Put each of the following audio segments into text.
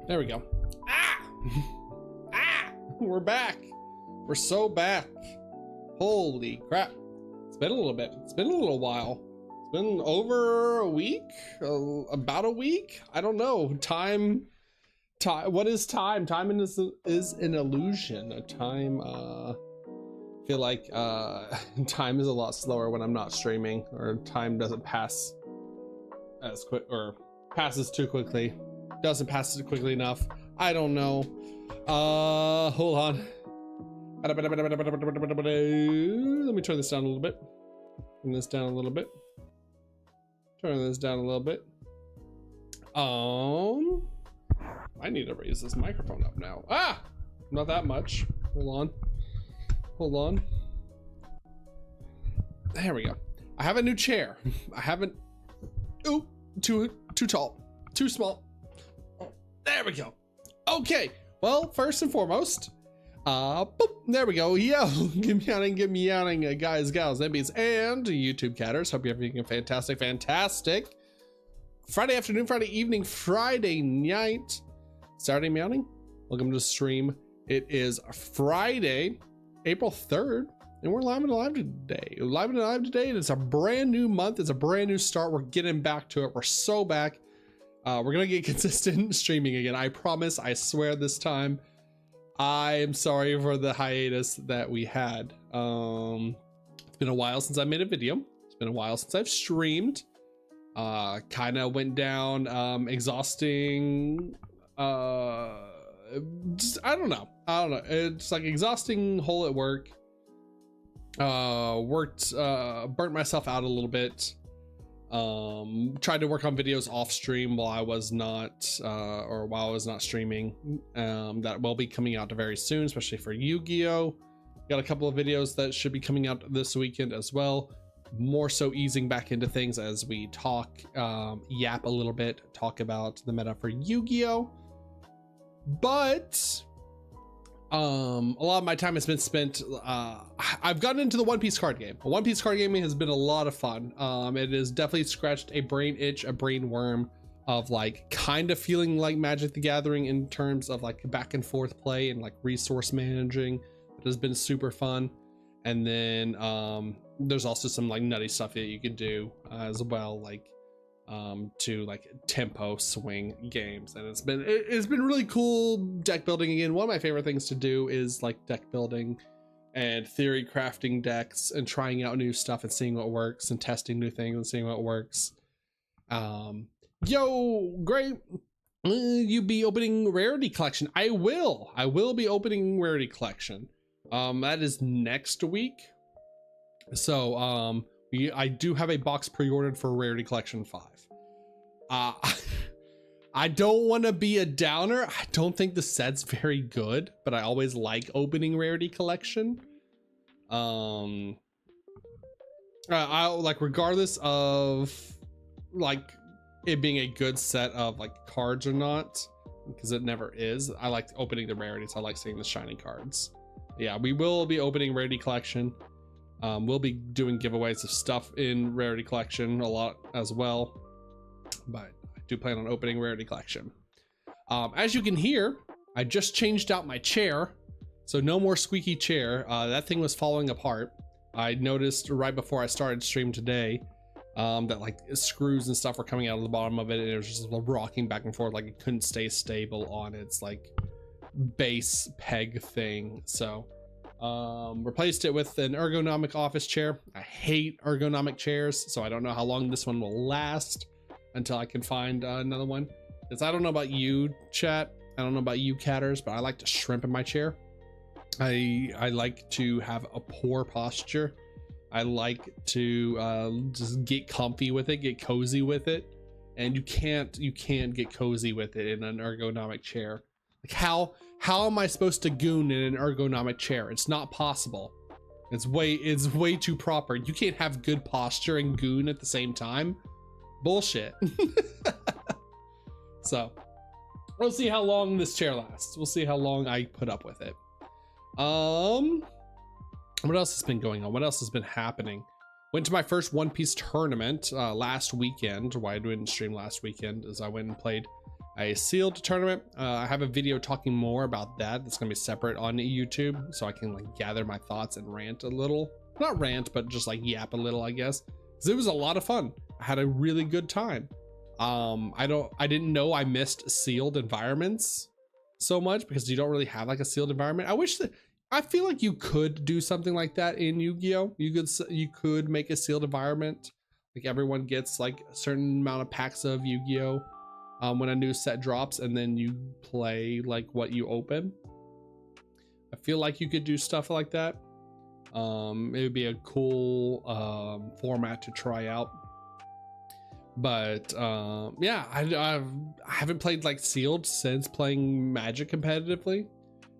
There we go. Ah! Ah! We're back. We're so back. Holy crap. It's been a little bit. It's been a little while. It's been over a week? About a week? I don't know. Time. What is time? Time is an illusion. A time, feel like time is a lot slower when I'm not streaming, or time doesn't pass as quick, or passes too quickly. Doesn't pass it quickly enough. I don't know. Hold on. Let me turn this down a little bit. Turn this down a little bit. Turn this down a little bit. I need to raise this microphone up now. Ah! Not that much. Hold on. Hold on. There we go. I have a new chair. I haven't. Ooh, too tall. Too small. There we go. Okay. Well, first and foremost, boop, there we go. Yo, give me yawning, guys, gals, NBs, and YouTube catters. Hope you're having a fantastic Friday afternoon, Friday evening, Friday night, Saturday meowing. Welcome to the stream. It is Friday, April 3rd, and we're live and alive today. Live and alive today, and it's a brand new month. It's a brand new start. We're getting back to it. We're so back. We're gonna get consistent streaming again. I promise. I swear this time. I am sorry for the hiatus that we had. It's been a while since I made a video. It's been a while since I've streamed. Kind of went down exhausting. Just I don't know. It's like exhausting hole at work. Burnt myself out a little bit. Tried to work on videos off stream while I was not streaming. That will be coming out very soon, especially for Yu-Gi-Oh! Got a couple of videos that should be coming out this weekend as well. More so easing back into things as we talk, yap a little bit, talk about the meta for Yu-Gi-Oh! But a lot of my time has been spent, I've gotten into the One Piece card game. One Piece card gaming has been a lot of fun. It has definitely scratched a brain itch, a brain worm of like kind of feeling like Magic the Gathering in terms of like back and forth play and like resource managing. It has been super fun. And then there's also some like nutty stuff that you can do as well, like to like tempo swing games, and it's been really cool deck building again. One of my favorite things to do is like deck building and theory crafting decks and trying out new stuff and seeing what works and testing new things and seeing what works. Yo, great. You be opening rarity collection? I will be opening rarity collection. That is next week. So I do have a box pre-ordered for Rarity Collection 5. I don't want to be a downer. I don't think the set's very good, but I always like opening Rarity Collection. I like, regardless of like it being a good set of like cards or not, because it never is. I like opening the rarities. I like seeing the shiny cards. Yeah, we will be opening Rarity Collection. We'll be doing giveaways of stuff in Rarity Collection a lot as well, but I do plan on opening Rarity Collection. As you can hear, I just changed out my chair, so no more squeaky chair. That thing was falling apart. I noticed right before I started stream today that like screws and stuff were coming out of the bottom of it, and it was just rocking back and forth, like it couldn't stay stable on its like base peg thing. So replaced it with an ergonomic office chair. I hate ergonomic chairs, so I don't know how long this one will last until I can find another one. Because I don't know about you, chat, I don't know about you catters, but I like to shrimp in my chair. I like to have a poor posture. I like to just get comfy with it, get cozy with it, and you can't get cozy with it in an ergonomic chair. Like how am I supposed to goon in an ergonomic chair? It's not possible. It's way too proper. You can't have good posture and goon at the same time. Bullshit. So we'll see how long this chair lasts. We'll see how long I put up with it. What else has been going on? What else has been happening? Went to my first One Piece tournament last weekend. Why I didn't stream last weekend is I went and played a sealed tournament. I have a video talking more about that. That's gonna be separate on YouTube, so I can like gather my thoughts and rant a little. Not rant, but just like yap a little, I guess. Because it was a lot of fun. I had a really good time. I didn't know I missed sealed environments so much because you don't really have like a sealed environment. I feel like you could do something like that in Yu-Gi-Oh. You could make a sealed environment. Like everyone gets like a certain amount of packs of Yu-Gi-Oh when a new set drops, and then you play like what you open. I feel like you could do stuff like that. It would be a cool format to try out. But yeah, I haven't played like sealed since playing Magic competitively,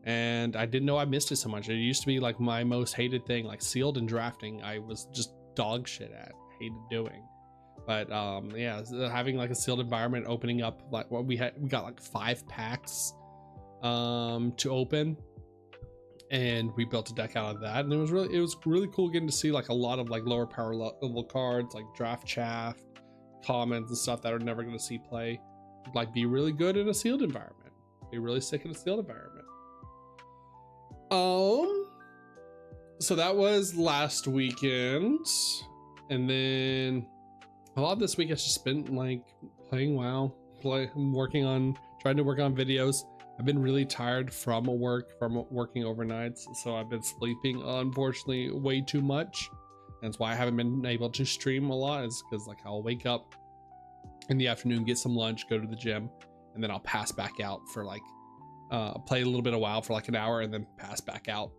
and I didn't know I missed it so much. It used to be like my most hated thing, like sealed and drafting. I was just dog shit at, hated doing. But yeah, having like a sealed environment, opening up like what we got like 5 packs to open, and we built a deck out of that, and it was really cool getting to see like a lot of like lower power level cards like draft chaff, commons and stuff that are never going to see play, like be really good in a sealed environment, be really sick in a sealed environment. So that was last weekend, and then a lot of this week has just been like playing WoW, trying to work on videos. I've been really tired from working overnights, so I've been sleeping unfortunately way too much. That's why I haven't been able to stream a lot, is because like I'll wake up in the afternoon, get some lunch, go to the gym, and then I'll pass back out for like play a little bit of WoW for like an hour, and then pass back out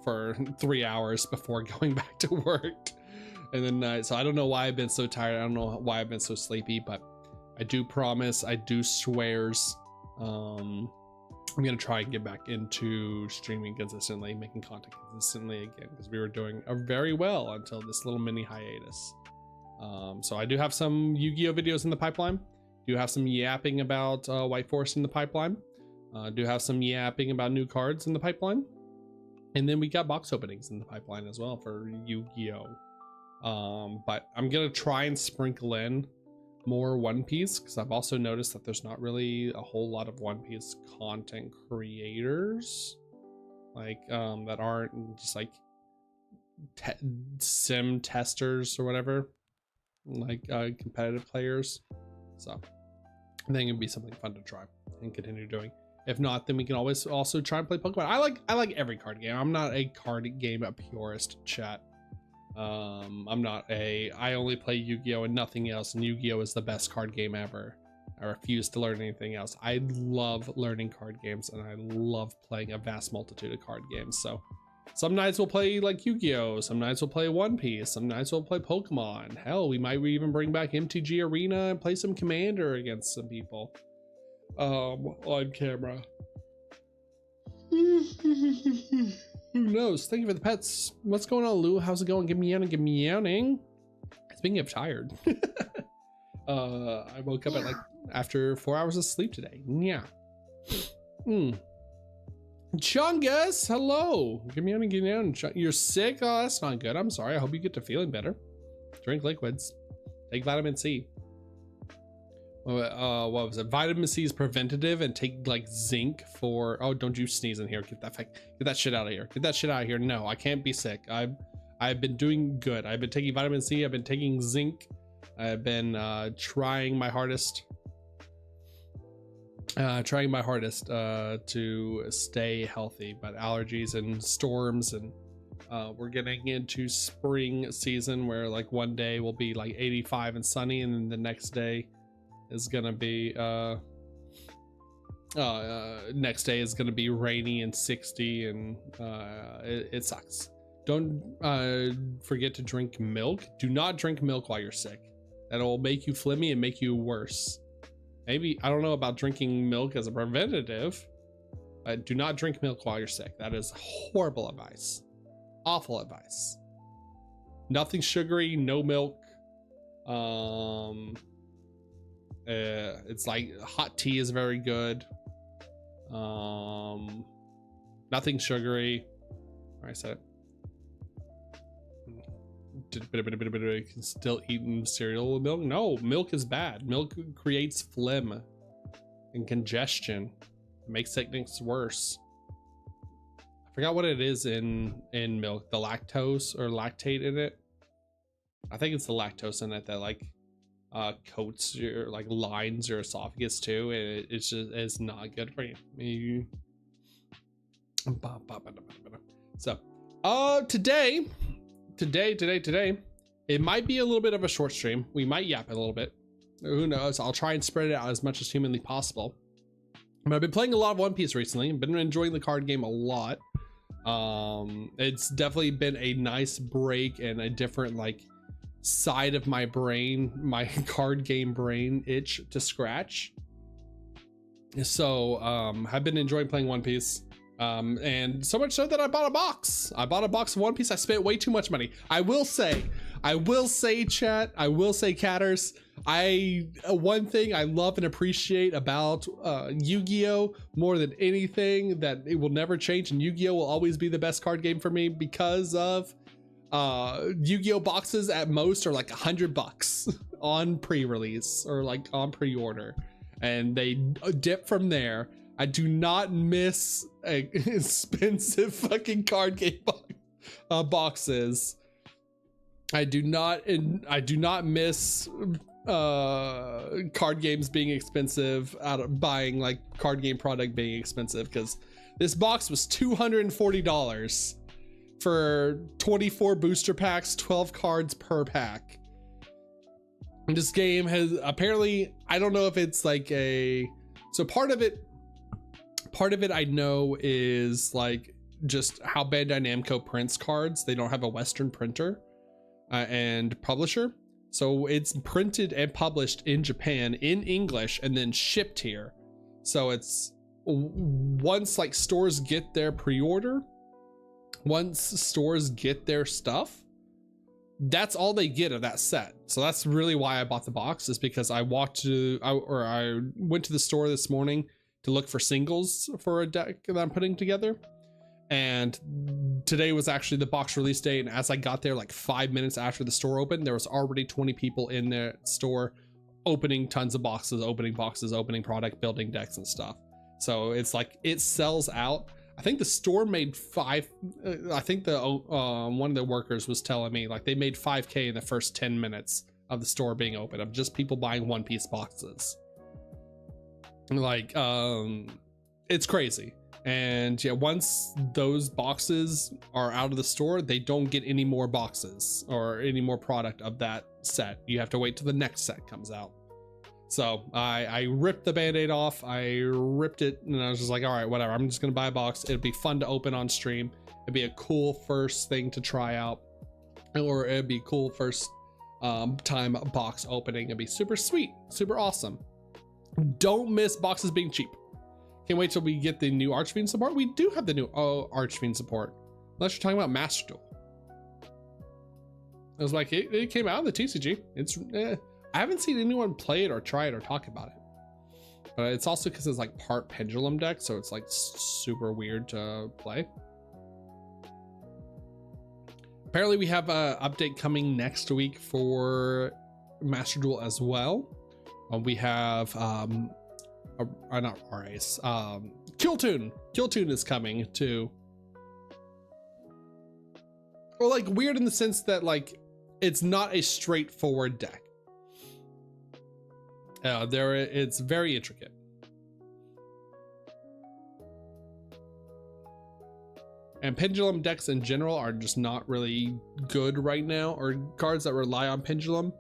for 3 hours before going back to work. And then so I don't know why I've been so tired. I don't know why I've been so sleepy, but I do promise, I do swears, I'm gonna try and get back into streaming consistently, making content consistently again, because we were doing very well until this little mini hiatus. So I do have some Yu-Gi-Oh videos in the pipeline, do have some yapping about White Forest in the pipeline, do have some yapping about new cards in the pipeline, and then we got box openings in the pipeline as well for Yu-Gi-Oh. But I'm gonna try and sprinkle in more One Piece, because I've also noticed that there's not really a whole lot of One Piece content creators like that aren't just like sim testers or whatever, like competitive players. So I think it'd be something fun to try and continue doing. If not, then we can always also try and play Pokemon. I like every card game. I'm not a card game purist, chat. I only play Yu-Gi-Oh and nothing else, and Yu-Gi-Oh is the best card game ever. I refuse to learn anything else. I love learning card games, and I love playing a vast multitude of card games. So some nights we'll play like Yu-Gi-Oh, some nights we'll play One Piece, some nights we'll play Pokemon. Hell, we might even bring back MTG Arena and play some Commander against some people on camera. Who knows? Thank you for the pets. What's going on, Lou? How's it going? Give me yawning. Speaking of tired, I woke up at like after 4 hours of sleep today. Yeah. Chungus, hello. Give me yawning. You're sick? Oh, that's not good. I'm sorry. I hope you get to feeling better. Drink liquids. Take vitamin C. What was it? Vitamin C is preventative, and take like zinc for. Oh, don't you sneeze in here. Get that shit out of here. Get that shit out of here. No, I can't be sick. I've been doing good. I've been taking vitamin C. I've been taking zinc. I've been trying my hardest to stay healthy, but allergies and storms, and we're getting into spring season where like one day will be like 85 and sunny, and then the next day is gonna be next day is gonna be rainy and 60, and it sucks. Don't forget to drink milk. Do not drink milk while you're sick. That'll make you flimmy and make you worse. Maybe, I don't know about drinking milk as a preventative, but do not drink milk while you're sick. That is horrible advice. Awful advice. Nothing sugary, no milk. It's like hot tea is very good. Nothing sugary. I said it. can still eat cereal with milk. No, milk is bad. Milk creates phlegm and congestion. It makes things worse. I forgot what it is in milk. The lactose or lactate in it. I think it's the lactose in it that like coats your like lines your esophagus too. It's just it's not good for you. So today it might be a little bit of a short stream. We might yap a little bit, who knows. I'll try and spread it out as much as humanly possible. But I've been playing a lot of One Piece recently. I've been enjoying the card game a lot. It's definitely been a nice break and a different like side of my brain, my card game brain itch to scratch. So I've been enjoying playing One Piece. And so much so that I bought a box. I bought a box of One Piece. I spent way too much money. I will say chat, I will say catters, one thing I love and appreciate about Yu-Gi-Oh more than anything, that it will never change, and Yu-Gi-Oh will always be the best card game for me because of Yu-Gi-Oh boxes at most are like $100 on pre-release or like on pre-order, and they dip from there. I do not miss expensive fucking card game boxes. I do not miss card games being expensive out of buying like card game product being expensive, because this box was $240 for 24 booster packs, 12 cards per pack. And this game has apparently, I don't know if it's like so part of it I know is like just how Bandai Namco prints cards. They don't have a Western printer and publisher, so it's printed and published in Japan in English and then shipped here. So it's once like stores get their pre-order, once stores get their stuff, that's all they get of that set. So that's really why I bought the box, is because I went to the store this morning to look for singles for a deck that I'm putting together, and today was actually the box release date, and as I got there like 5 minutes after the store opened, there was already 20 people in the store opening tons of boxes, opening product, building decks and stuff. So it's like it sells out. I think the store made I think the one of the workers was telling me like they made 5K in the first 10 minutes of the store being open of just people buying One Piece boxes. Like it's crazy. And yeah, once those boxes are out of the store, they don't get any more boxes or any more product of that set. You have to wait till the next set comes out. So I ripped the band-aid off. I ripped it and I was just like, all right, whatever, I'm just gonna buy a box. It'd be fun to open on stream. It'd be a cool first thing to try out, or it'd be cool first time box opening. It'd be super sweet, super awesome. Don't miss boxes being cheap. Can't wait till we get the new Archfiend support. We do have the new Archfiend support, unless you're talking about Master Duel. I was like, it came out in the TCG. It's I haven't seen anyone play it or try it or talk about it, but it's also because it's like part pendulum deck, so it's like super weird to play. Apparently we have an update coming next week for Master Duel as well. We have not RAs, Kill Tune is coming too. Well, like weird in the sense that like it's not a straightforward deck. It's very intricate. And pendulum decks in general are just not really good right now, or cards that rely on pendulum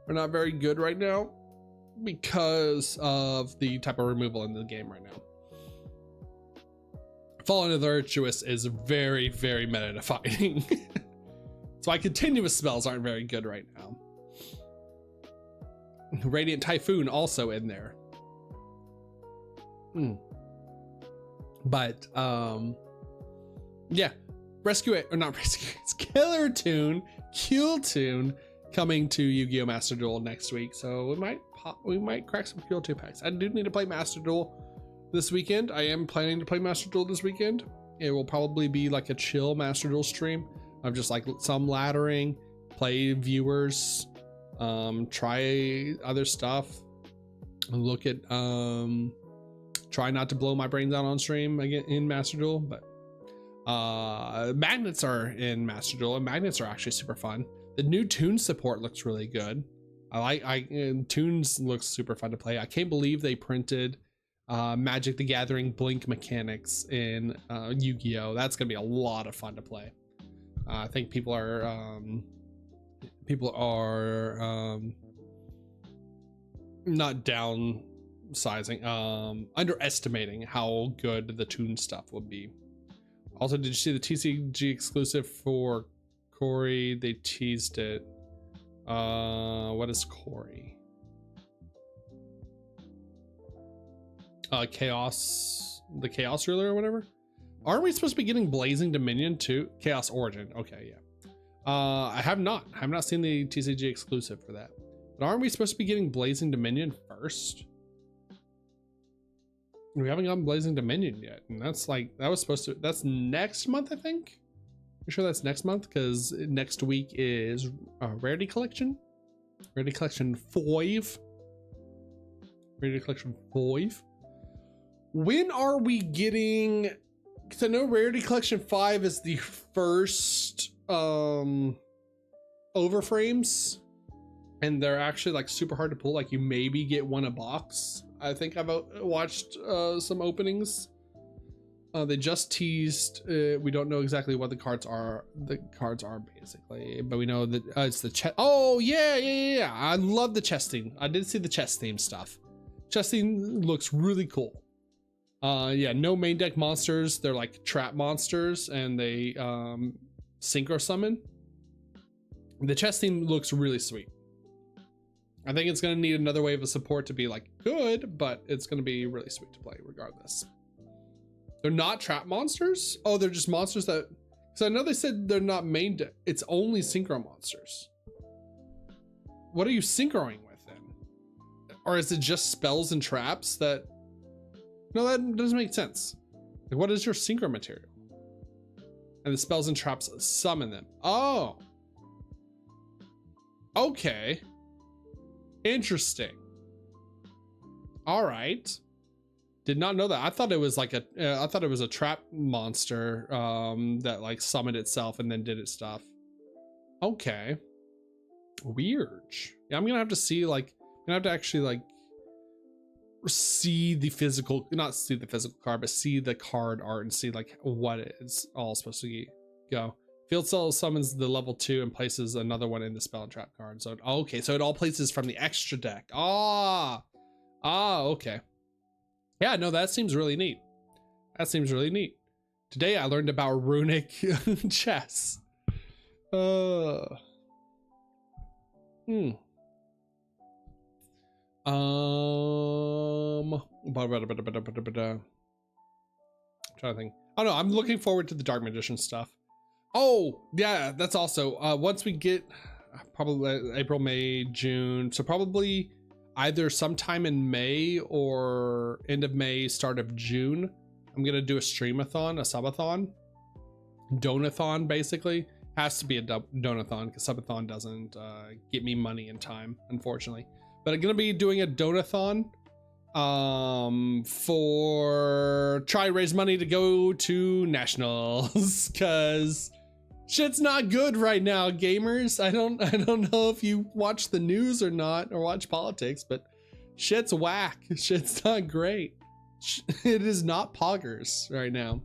are not very good right now because of the type of removal in the game right now. Fallen of the Virtuous is very, very meta defining. So my continuous spells aren't very good right now. Radiant Typhoon also in there. But yeah, rescue it or not rescue, it's Killer Tune, Kill Tune coming to Yu-Gi-Oh! Master Duel next week. So we might crack some Kill 2 packs. I do need to play Master Duel this weekend. I am planning to play Master Duel this weekend. It will probably be like a chill Master Duel stream of just like some laddering, play viewers, try other stuff, look at try not to blow my brains out on stream again in Master Duel, but magnets are in Master Duel, and magnets are actually super fun. The new Toon support looks really good. Toons looks super fun to play. I can't believe they printed Magic the Gathering Blink mechanics in Yu-Gi-Oh! That's gonna be a lot of fun to play. I think people are not downsizing, underestimating how good the Toon stuff will be. Also, did you see the TCG exclusive for Corey? They teased it. What is Corey? Chaos, the Chaos Ruler or whatever. Aren't we supposed to be getting Blazing Dominion too? Chaos Origin. Okay, yeah. I have not seen the TCG exclusive for that. But aren't we supposed to be getting Blazing Dominion first? We haven't gotten Blazing Dominion yet, and that's like, that was supposed to, that's next month, I think. I'm sure that's next month, because next week is Rarity Collection. Rarity Collection 5. Rarity Collection 5. When are we getting, because I know Rarity Collection 5 is the first overframes, and they're actually like super hard to pull. Like you maybe get one a box. I think I've watched some openings. They just teased, we don't know exactly what the cards are basically, but we know that it's the chest. Oh yeah, I love the chest theme. I did see the chest theme stuff. Chest theme looks really cool. Yeah, no main deck monsters. They're like trap monsters, and they synchro summon. The chest theme looks really sweet. I think it's gonna need another wave of support to be like good, but it's gonna be really sweet to play regardless. They're not trap monsters? Oh, they're just monsters that, so I know they said they're not main deck. It's only synchro monsters. What are you synchroing with then? Or is it just spells and traps that, no, that doesn't make sense. Like, what is your synchro material? And the spells and traps summon them. Oh. Okay. Interesting. All right. Did not know that. I thought it was like I thought it was a trap monster that like summoned itself and then did its stuff. Okay. Weird. Yeah, I'm gonna have to see, like, I'm gonna have to actually like see the physical, not see the physical card, but see the card art and see like what it's all supposed to go. Field Cell summons the level 2 and places another one in the spell and trap card. So okay, so it all places from the extra deck. Okay. Yeah, no, that seems really neat. That seems really neat. Today I learned about runic chess. I'm trying to think. Oh no, I'm looking forward to the Dark Magician stuff. Oh yeah, that's also once we get probably April, May, June, so probably either sometime in May or end of May, start of June, I'm gonna do a streamathon, a subathon, donathon. Basically has to be a donathon because subathon doesn't get me money in time, unfortunately. But I'm gonna be doing a donathon for try raise money to go to nationals because shit's not good right now, gamers. I don't know if you watch the news or not, or watch politics, but shit's whack. Shit's not great. It is not poggers right now,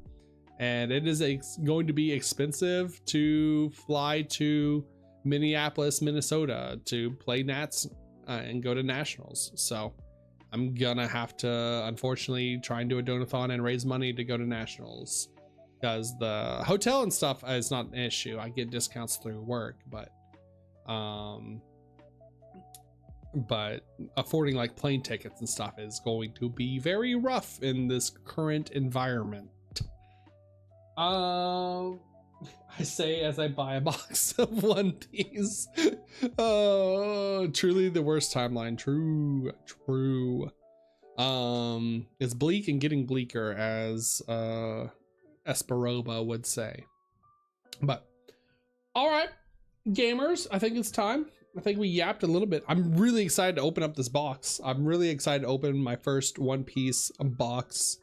and it is going to be expensive to fly to Minneapolis, Minnesota to play Nats and go to nationals. So I'm gonna have to unfortunately try and do a donathon and raise money to go to nationals, because the hotel and stuff is not an issue. I get discounts through work, but affording like plane tickets and stuff is going to be very rough in this current environment. I say as I buy a box of One Piece. Oh, truly the worst timeline. True. It's bleak and getting bleaker, as Esperoba would say. But all right, gamers, I think it's time. I think we yapped a little bit. I'm really excited to open up this box. I'm really excited to open my first One Piece box.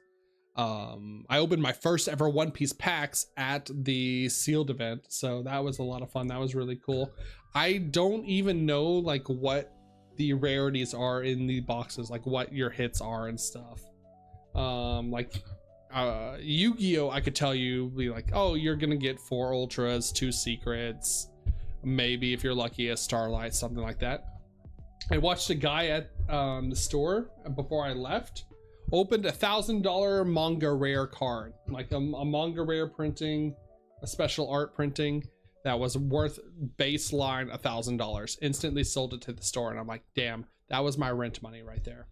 I opened my first ever One Piece packs at the sealed event, so that was a lot of fun. That was really cool. I don't even know like what the rarities are in the boxes, like what your hits are and stuff. Yu-Gi-Oh, I could tell you, be like, oh, you're gonna get 4 ultras, 2 secrets, maybe if you're lucky a starlight, something like that. I watched a guy at the store before I left opened $1,000 manga rare card, like a manga rare printing, a special art printing that was worth baseline $1,000. Instantly sold it to the store, and I'm like, damn, that was my rent money right there.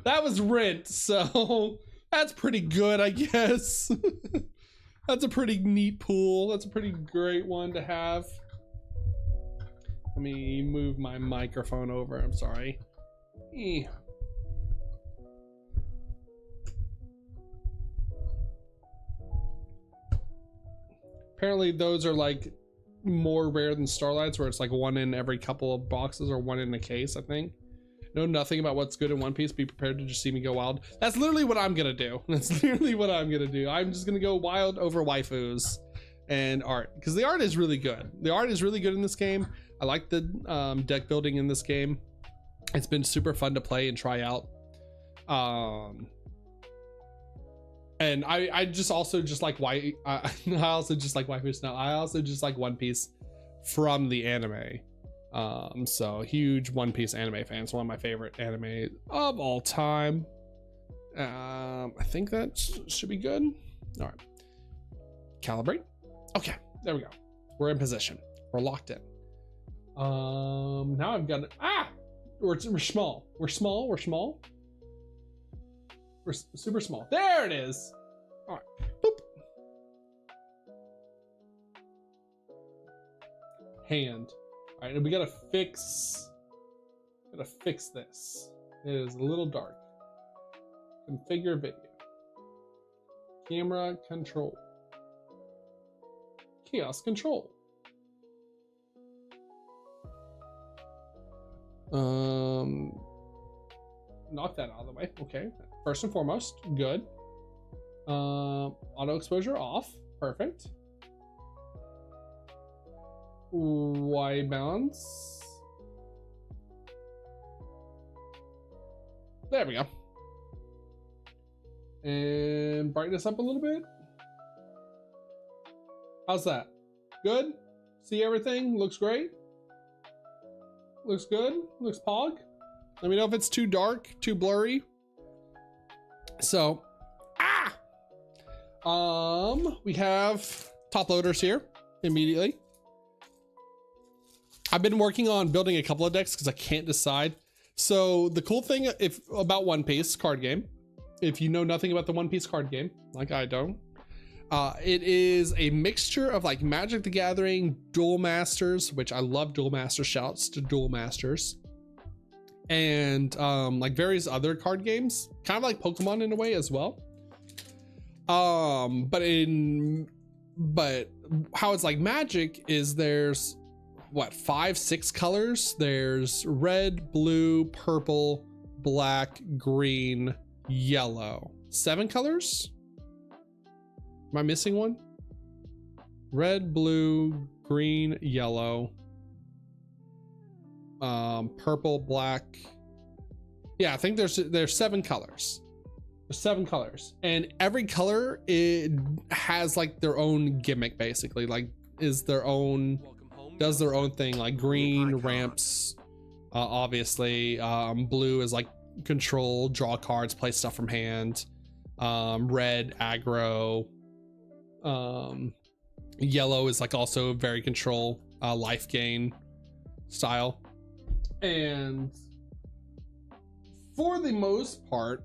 That was rent, so that's pretty good, I guess. That's a pretty neat pool. That's a pretty great one to have. Let me move my microphone over. I'm sorry. Apparently those are like more rare than starlights, where it's like 1 in every couple of boxes or 1 in a case, I think. Know nothing about what's good in One Piece. Be prepared to just see me go wild. That's literally what I'm gonna do. That's literally what I'm gonna do. I'm just gonna go wild over waifus and art, because the art is really good. The art is really good in this game. I like the deck building in this game. It's been super fun to play and try out. And I just also just like I also just like waifus now. I also just like One Piece from the anime. So huge One Piece anime fan. It's one of my favorite anime of all time. I think that should be good. All right, calibrate. Okay, there we go. We're in position. We're locked in. Now I've got it. We're small. We're small. We're small. We're super small. There it is. All right. Boop. Hand. All right, and we gotta fix this. It is a little dark. Configure video. Camera control. Chaos control. Knock that out of the way. Okay. First and foremost, good. Auto exposure off. Perfect. White balance. There we go. And brightness up a little bit. How's that? Good? See everything? Looks great? Looks good? Looks pog? Let me know if it's too dark, too blurry. So, we have top loaders here immediately. I've been working on building a couple of decks because I can't decide. So the cool thing about One Piece card game, if you know nothing about the One Piece card game, like I don't, it is a mixture of like Magic the Gathering, Duel Masters, which I love Duel Masters, shouts to Duel Masters, and like various other card games, kind of like Pokemon in a way as well. But how it's like Magic is there's what, 5, 6 colors. There's red, blue, purple, black, green, yellow. 7 colors? Am I missing one? Red, blue, green, yellow, purple, black. Yeah, I think there's 7 colors. There's 7 colors, and every color it has like their own gimmick, basically, like is their own, does their own thing. Like green ramps, obviously. Blue is like control, draw cards, play stuff from hand. Red, aggro. Yellow is like also very control, life gain style. And for the most part,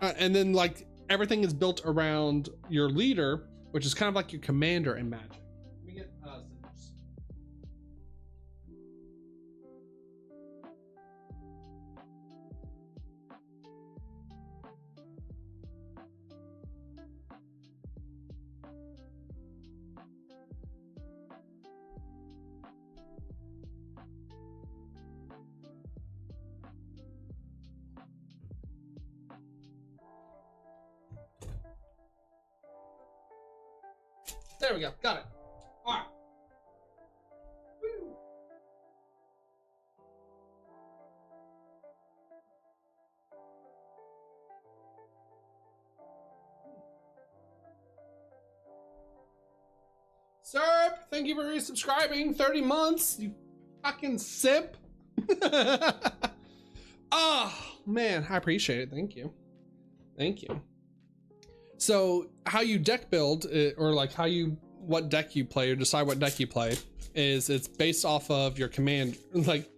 and then like everything is built around your leader, which is kind of like your commander in Magic. Let me get scissors. There we go. Got it. All right. Woo. Sir, thank you for resubscribing. 30 months, you fucking simp. Oh, man, I appreciate it. Thank you. Thank you. So how you deck build, or like what deck you play, or decide what deck you play, is it's based off of your command, like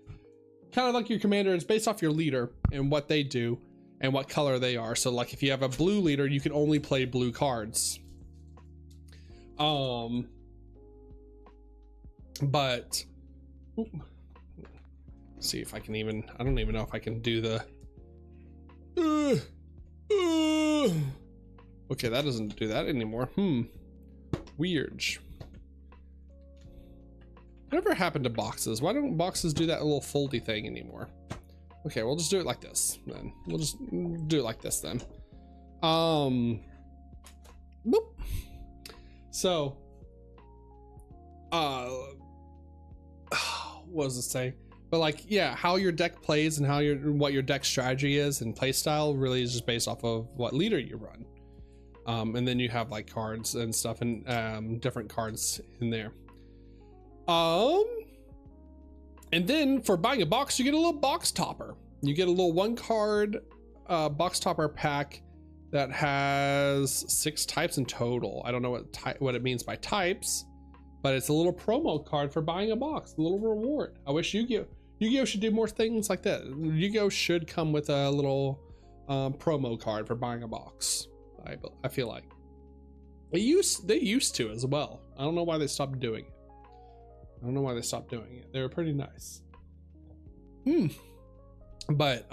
kind of like your commander. It's based off your leader and what they do and what color they are. So like if you have a blue leader, you can only play blue cards. But see if I can even, I don't even know if I can do the okay, that doesn't do that anymore. Weird. Whatever happened to boxes? Why don't boxes do that little foldy thing anymore? Okay, we'll just do it like this then. We'll just do it like this then. Boop. So what was it saying? But like, yeah, how your deck plays and what your deck strategy is and play style really is just based off of what leader you run. And then you have like cards and stuff and different cards in there. And then for buying a box, you get a little box topper. You get a little 1 card box topper pack that has 6 types in total. I don't know what it means by types, but it's a little promo card for buying a box, a little reward. I wish Yu-Gi-Oh should do more things like that. Yu-Gi-Oh should come with a little promo card for buying a box. I feel like they used to as well. I don't know why they stopped doing it. They were pretty nice. But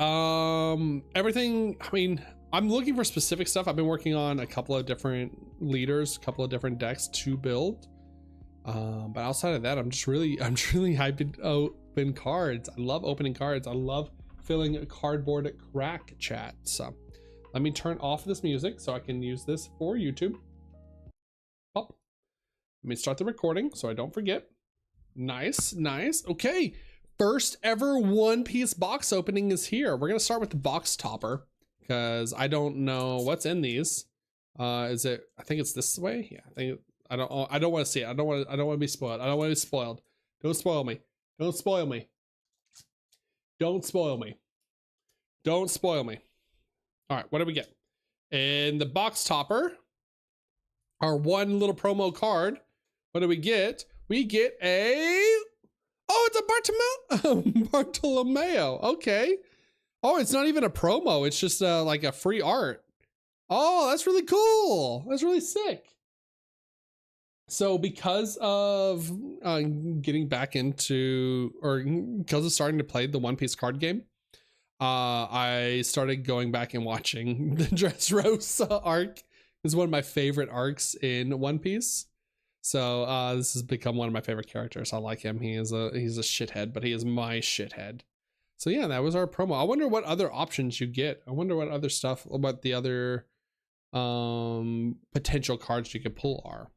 everything, I mean, I'm looking for specific stuff. I've been working on a couple of different leaders, a couple of different decks to build. But outside of that, I'm really hyped to open cards. I love opening cards. I love filling a cardboard crack chat. So let me turn off this music so I can use this for YouTube. Up. Let me start the recording so I don't forget. Nice. Okay. First ever One Piece box opening is here. We're gonna start with the box topper because I don't know what's in these. Is it? I think it's this way. Yeah. I don't want to see it. I don't want to be spoiled. I don't want to be spoiled. Don't spoil me. Don't spoil me. Don't spoil me. Don't spoil me. All right, what do we get? In the box topper, our 1 little promo card. What do we get? We get it's a Bartolomeo. Okay. Oh, it's not even a promo. It's just like a free art. Oh, that's really cool. That's really sick. So because of getting back into, or because of starting to play the One Piece card game, I started going back and watching the Dressrosa arc. It's one of my favorite arcs in One Piece. So this has become one of my favorite characters. I like him. He's a shithead, but he is my shithead. So yeah, that was our promo. I wonder what other options you get. I wonder what other stuff, what the other potential cards you could pull are.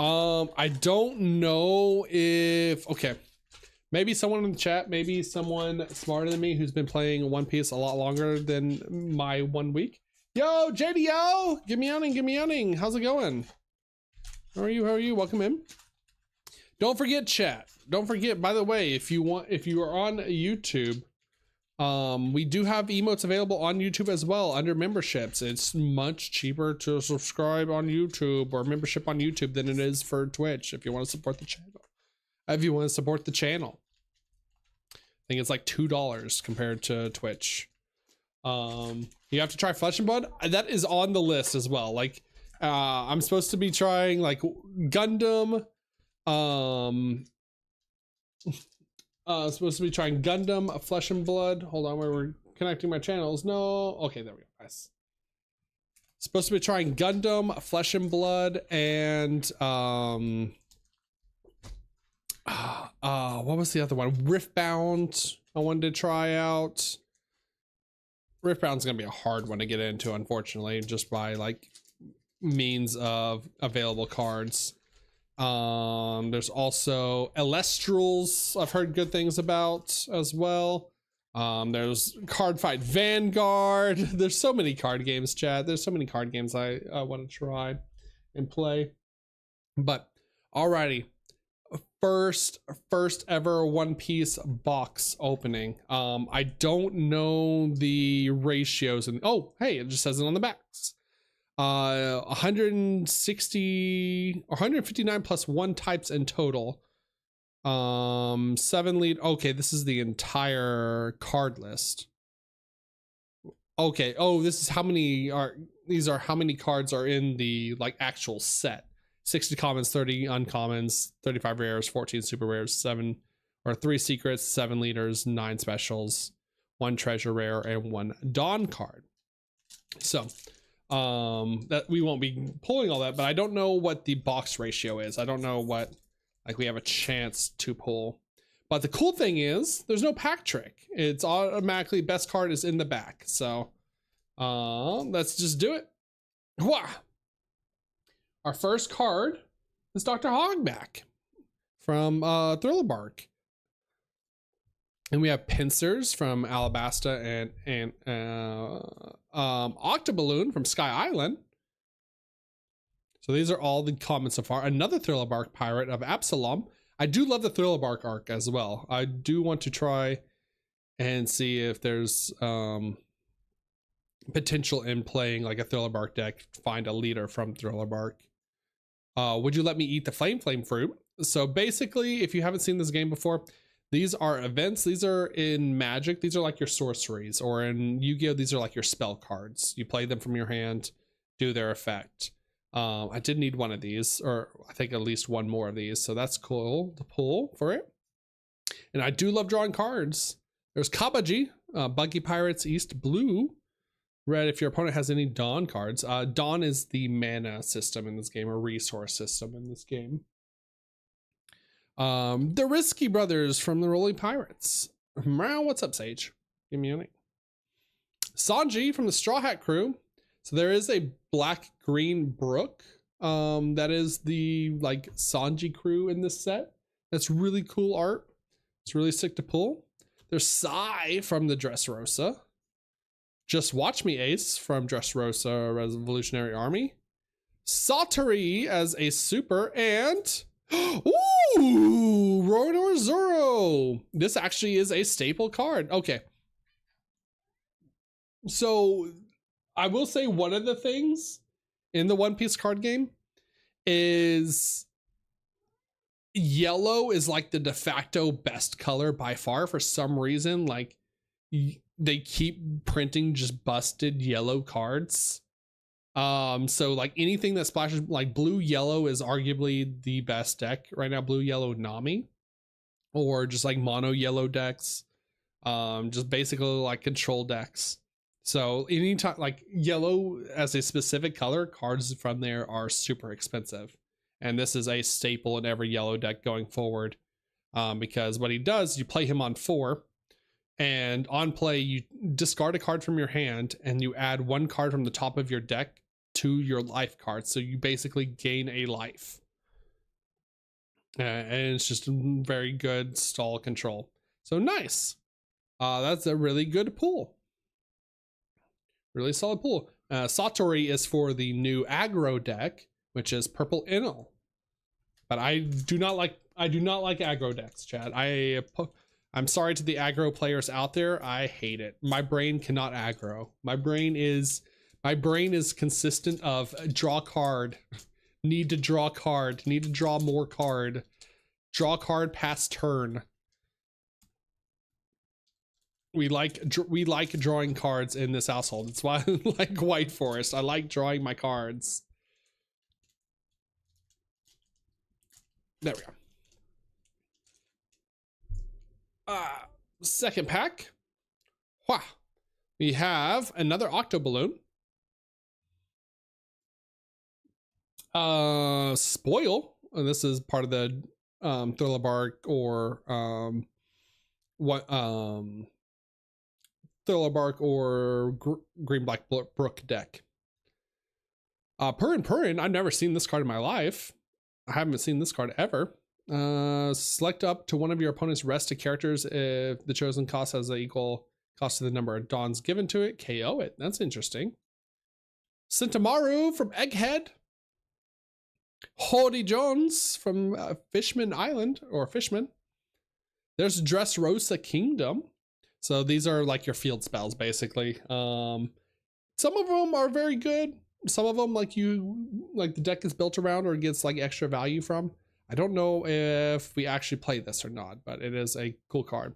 I don't know if, okay, maybe someone in the chat, maybe someone smarter than me who's been playing One Piece a lot longer than my 1 week. Yo, JDO, give me owning. How's it going? How are you? Welcome in. Don't forget chat. Don't forget, by the way, if you are on YouTube, we do have emotes available on YouTube as well under memberships. It's much cheaper to subscribe on YouTube or membership on YouTube than it is for Twitch if you want to support the channel. I think it's like $2 compared to Twitch. You have to try Flesh and Blood. That is on the list as well. Like I'm supposed to be trying like Gundam. Supposed to be trying Gundam, Flesh and Blood. Hold on, we're connecting my channels. No, okay, there we go. Nice. Supposed to be trying Gundam, Flesh and Blood, and what was the other one? Riftbound. I wanted to try out. Riftbound's gonna be a hard one to get into, unfortunately, just by like means of available cards. There's also Elestrals I've heard good things about as well. There's Card Fight Vanguard. There's so many card games, Chad. There's so many card games I want to try and play. But alrighty, first ever One Piece box opening. I don't know the ratios, and oh hey, it just says it on the backs. 160 or 159 plus 1 types in total. 7 lead. Okay, this is the entire card list. Okay, oh, this is how many are, these are how many cards are in the like actual set. 60 commons, 30 uncommons, 35 rares, 14 super rares, 7 or 3 secrets, 7 leaders, 9 specials, 1 treasure rare, and 1 dawn card. So that we won't be pulling all that, but I don't know what the box ratio is. I don't know what like we have a chance to pull. But the cool thing is there's no pack trick. It's automatically best card is in the back. So let's just do it. Wah! Our first card is Dr. Hogback from Thriller Bark. And we have Pincers from Alabasta and Octoballoon from Sky Island. So these are all the commons so far. Another Thriller Bark Pirate of Absalom. I do love the Thriller Bark arc as well. I do want to try and see if there's potential in playing like a Thriller Bark deck. Find a leader from Thriller Bark. Would you let me eat the flame fruit? So basically, if you haven't seen this game before, these are events. These are in Magic. These are like your sorceries, or in Yu-Gi-Oh, these are like your spell cards. You play them from your hand, do their effect. I did need one of these, or I think at least one more of these. So that's cool to pull for it. And I do love drawing cards. There's Kabaji, Buggy Pirates East Blue. Red, if your opponent has any Dawn cards. Dawn is the mana system in this game, or resource system in this game. The Risky Brothers from the Rolling Pirates. Meow, what's up, Sage? Give me a name. Sanji from the Straw Hat Crew. So there is a black-green brook. That is the like Sanji crew in this set. That's really cool art. It's really sick to pull. There's Sai from the Dressrosa. Just Watch Me Ace from Dressrosa Revolutionary Army. Satori as a super, and ooh, Rotor Zoro. This actually is a staple card. Okay. So I will say one of the things in the One Piece card game is yellow is like the de facto best color by far. For some reason, like they keep printing just busted yellow cards. So like anything that splashes, like blue yellow is arguably the best deck right now. Blue yellow Nami, or just like mono yellow decks, just basically like control decks. So anytime like yellow as a specific color, cards from there are super expensive, and this is a staple in every yellow deck going forward. Because what he does, you play him on 4, and on play you discard a card from your hand and you add 1 card from the top of your deck to your life card, so you basically gain a life. And it's just very good stall control. So nice. That's a really good pull. Really solid pull. Satori is for the new aggro deck, which is Purple Inel. But I do not like aggro decks, Chad. I'm sorry to the aggro players out there. I hate it. My brain cannot aggro. My brain is consistent of draw card, need to draw card, need to draw more card, draw card past turn. We like drawing cards in this household. It's why I like White Forest. I like drawing my cards. There we go. Second pack. Wow. We have another Octoballoon. Spoil. And this is part of the Thriller Bark or Thriller Bark or Green Black Brook deck. Purin Purin, I've never seen this card in my life. I haven't seen this card ever. Select up to one of your opponent's rested characters if the chosen cost has an equal cost to the number of dawns given to it. KO it. That's interesting. Sentamaru from Egghead. Hody Jones from Fishman Island, or Fishman. There's Dressrosa Kingdom. So these are like your field spells, basically. Some of them are very good. Some of them, like the deck is built around or gets like extra value from. I don't know if we actually play this or not, but it is a cool card.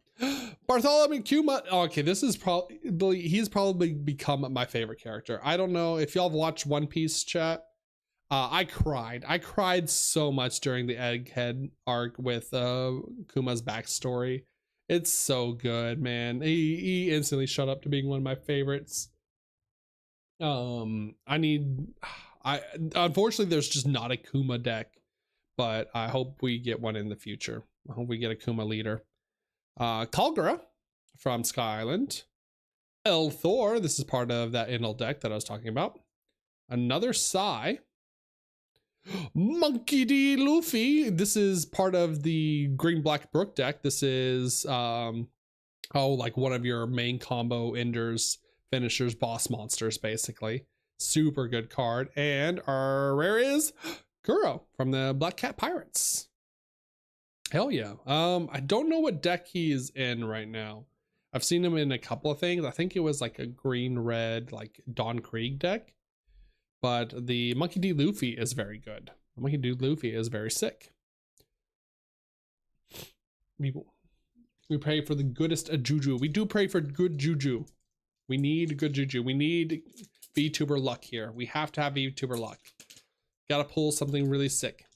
Bartholomew Kuma. Okay, this is probably, he's probably become my favorite character. I don't know if y'all have watched One Piece, chat. I cried so much during the Egghead arc with Kuma's backstory. It's so good, man. He instantly shot up to being one of my favorites. Unfortunately there's just not a Kuma deck, but I hope we get one in the future. I hope we get a Kuma leader. Kagura from Sky Island. El Thor, this is part of that Inel deck that I was talking about. Another Sai. Monkey D. Luffy, this is part of the Green Black Brook deck. This is like one of your main combo enders, finishers, boss monsters, basically. Super good card. And our rare is Kuro from the Black Cat Pirates. Hell yeah. I don't know what deck he is in right now. I've seen him in a couple of things. I think it was like a green red like Don Krieg deck. But the Monkey D. Luffy is very good. Monkey D. Luffy is very sick. We pray for the goodest juju. We do pray for good juju. We need good juju. We need Vtuber luck here. We have to have Vtuber luck. Gotta pull something really sick.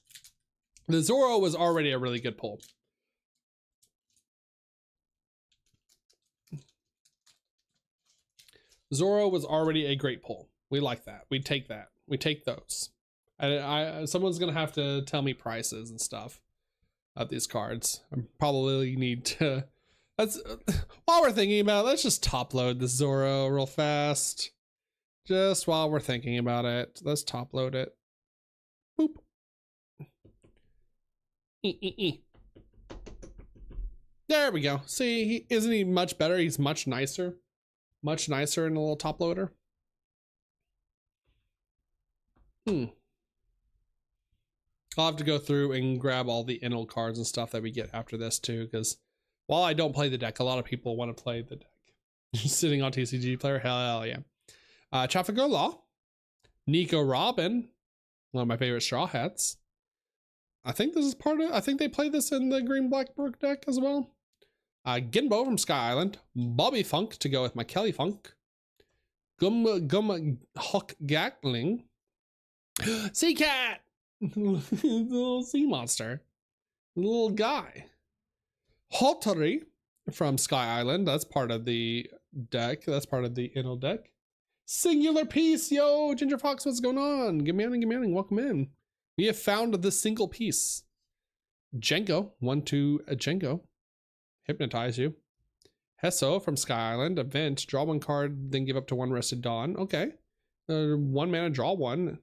The Zoro was already a really good pull. Zoro was already a great pull. We like that. We take that. We take those. Someone's gonna have to tell me prices and stuff of these cards. I probably need to. While we're thinking about it, let's just top load the Zoro real fast. Just while we're thinking about it, let's top load it. Boop. There we go. See, isn't he much better? He's much nicer. Much nicer in a little top loader. I'll have to go through and grab all the Inel cards and stuff that we get after this too, because while I don't play the deck, a lot of people want to play the deck. Sitting on TCG player, hell yeah. Trafficker Law, Neko Robin, one of my favorite Straw Hats. I think this is part of, I think they play this in the Green Black Brook deck as well. Ginbo from Sky Island, Bobby Funk to go with my Kelly Funk, Gum Huck Gatling, Sea Cat, little sea monster, little guy. Hottery from Sky Island, that's part of the deck, that's part of the Inel deck. Singular Piece, yo, Ginger Fox, what's going on? Good morning, welcome in. We have found the single piece. Jenko, 1/2 Jenko. Hypnotize you. Hesso from Sky Island, event, draw one card, then give up to one rested dawn. Okay. 1 mana, draw one.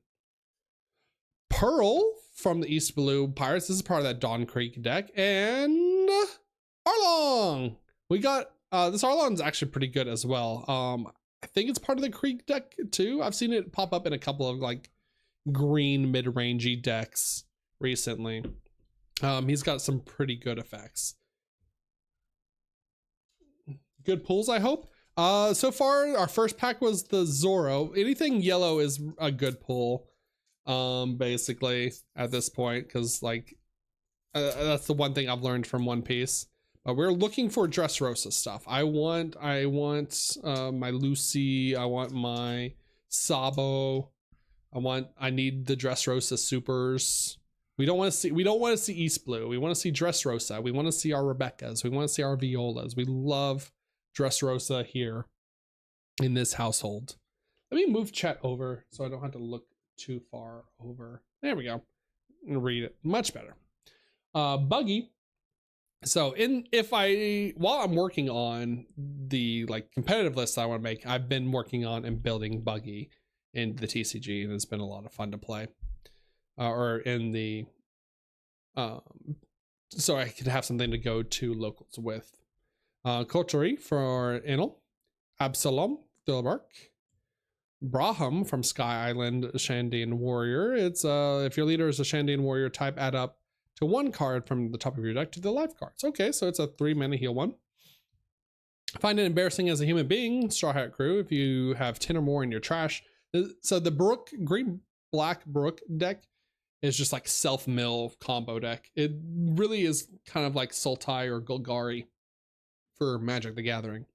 Pearl from the East Blue Pirates. This is part of that Dawn Creek deck. And Arlong. We got, this Arlong's actually pretty good as well. I think it's part of the Creek deck too. I've seen it pop up in a couple of like green mid-rangey decks recently. He's got some pretty good effects. Good pulls, I hope. So far, our first pack was the Zoro. Anything yellow is a good pull, basically, at this point, because, like, that's the one thing I've learned from One Piece. We're looking for Dressrosa stuff. I want my Lucy. I want my Sabo. I need the Dressrosa supers. We don't want to see East Blue. We want to see Dressrosa. We want to see our Rebeccas. We want to see our Violas. We love Dressrosa here in this household. Let me move chat over so I don't have to look too far over. There we go. And read it much better. Buggy. So while I'm working on the like competitive list I want to make, I've been working on and building Buggy in the TCG, and it's been a lot of fun to play. Or in the so I could have something to go to locals with. Koturi for Enel, Absalom, Thilbark, Braham from Sky Island, Shandian Warrior. It's if your leader is a Shandian Warrior type, add up to 1 card from the top of your deck to the life cards. Okay, so it's a 3-mana heal 1. Find it embarrassing as a human being, Straw Hat Crew, if you have 10 or more in your trash. So the Brook, green black Brook deck is just like self-mill combo deck. It really is kind of like Sultai or Golgari for Magic the Gathering,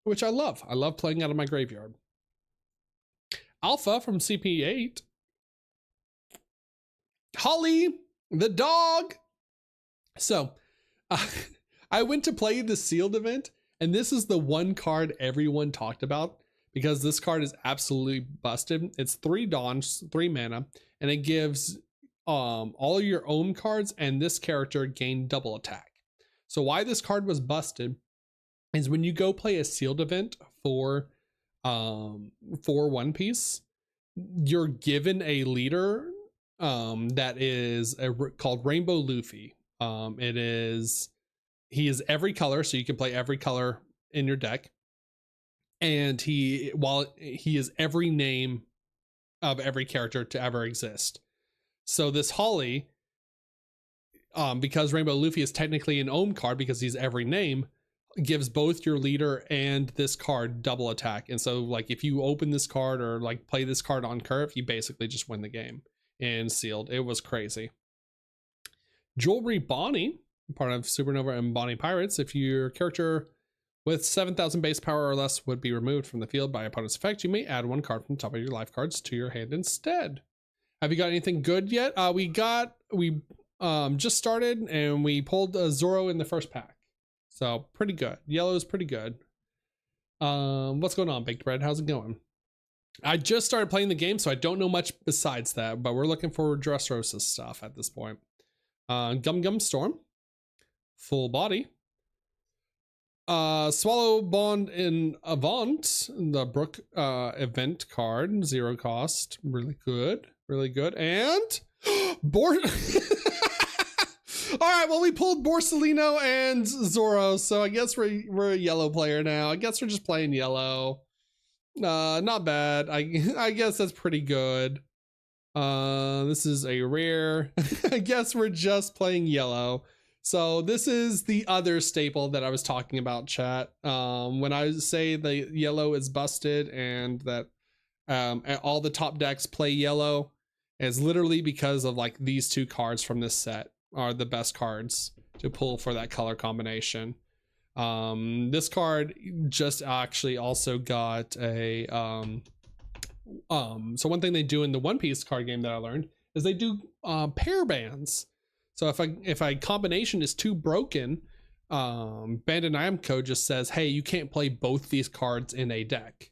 which I love. I love playing out of my graveyard. Alpha from CP8. Holly, the dog. So I went to play the sealed event, and this is the one card everyone talked about because this card is absolutely busted. It's 3 dawns, 3 mana, and it gives all your own cards and this character gain double attack. So why this card was busted is when you go play a sealed event for One Piece, you're given a leader that is called Rainbow Luffy. He is every color, so you can play every color in your deck. And he is every name of every character to ever exist. So this Holly, because Rainbow Luffy is technically an Ohm card because he's every name, gives both your leader and this card double attack. And so like if you open this card or like play this card on curve, you basically just win the game. And sealed, it was crazy. Jewelry Bonnie, part of Supernova and Bonnie Pirates. If your character with 7,000 base power or less would be removed from the field by opponent's effect, you may add 1 card from the top of your life cards to your hand instead. Have you got anything good yet? We just started and we pulled Zoro in the first pack. So pretty good. Yellow is pretty good. What's going on, Baked Bread? How's it going? I just started playing the game, so I don't know much besides that, but we're looking for Dressrosa's stuff at this point. Gum Gum Storm, full body. Swallow Bond in Avant, the Brook event card, 0 cost, really good, really good. And all right, well, we pulled Borsalino and Zoro, so I guess we're a yellow player now. I guess we're just playing yellow. Not bad. I guess that's pretty good. This is a rare. I guess we're just playing yellow. So this is the other staple that I was talking about, chat. When I say the yellow is busted and that all the top decks play yellow, it's literally because of like these 2 cards from this set are the best cards to pull for that color combination. This card just actually also got a so one thing they do in the One Piece card game that I learned is they do pair bans. So if a combination is too broken, Bandai Namco just says, hey, you can't play both these cards in a deck.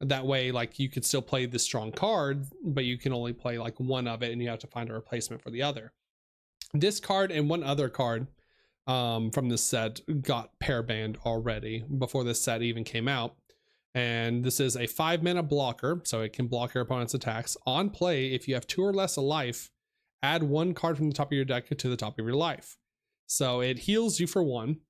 That way, like, you could still play the strong card, but you can only play like one of it and you have to find a replacement for the other. This card and one other card from this set got pair banned already before this set even came out. And this is a 5-mana blocker, so it can block your opponent's attacks. On play, if you have 2 or less of life, add 1 card from the top of your deck to the top of your life. So it heals you for 1.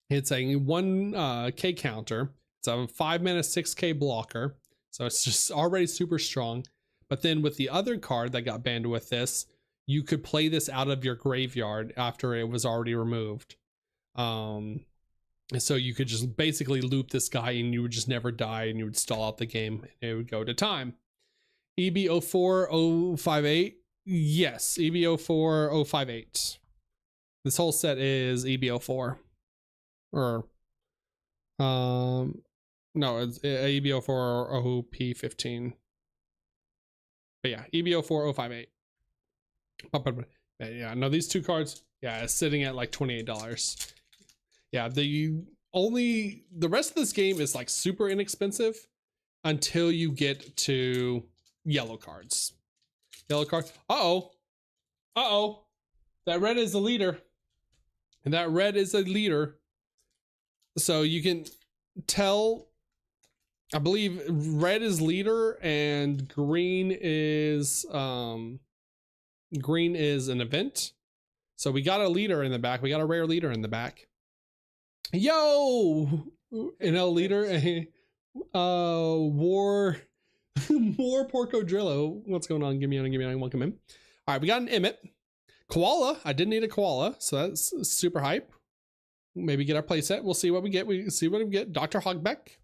It's a 1k counter. It's a 5-mana 6k blocker, so it's just already super strong. But then with the other card that got banned with this, you could play this out of your graveyard after it was already removed. So you could just basically loop this guy and you would just never die and you would stall out the game and it would go to time. EB04058. Yes, EB04058. This whole set is EB04. Or no, it's EB04 OP15. But yeah, EB04058. Yeah, no, these 2 cards, yeah, it's sitting at like $28. Yeah, the rest of this game is like super inexpensive until you get to yellow cards. Yellow card. Uh-oh. That red is a leader. And that red is a leader. So you can tell I believe red is leader and green is an event. So we got a leader in the back. We got a rare leader in the back. Yo, NL leader, war, more Porcodrillo. What's going on? Give me on. Welcome in. All right, we got an Emmett. Koala. I did need a koala, so that's super hype. Maybe get our playset. We'll see what we get. We see what we get. Dr. Hogbeck.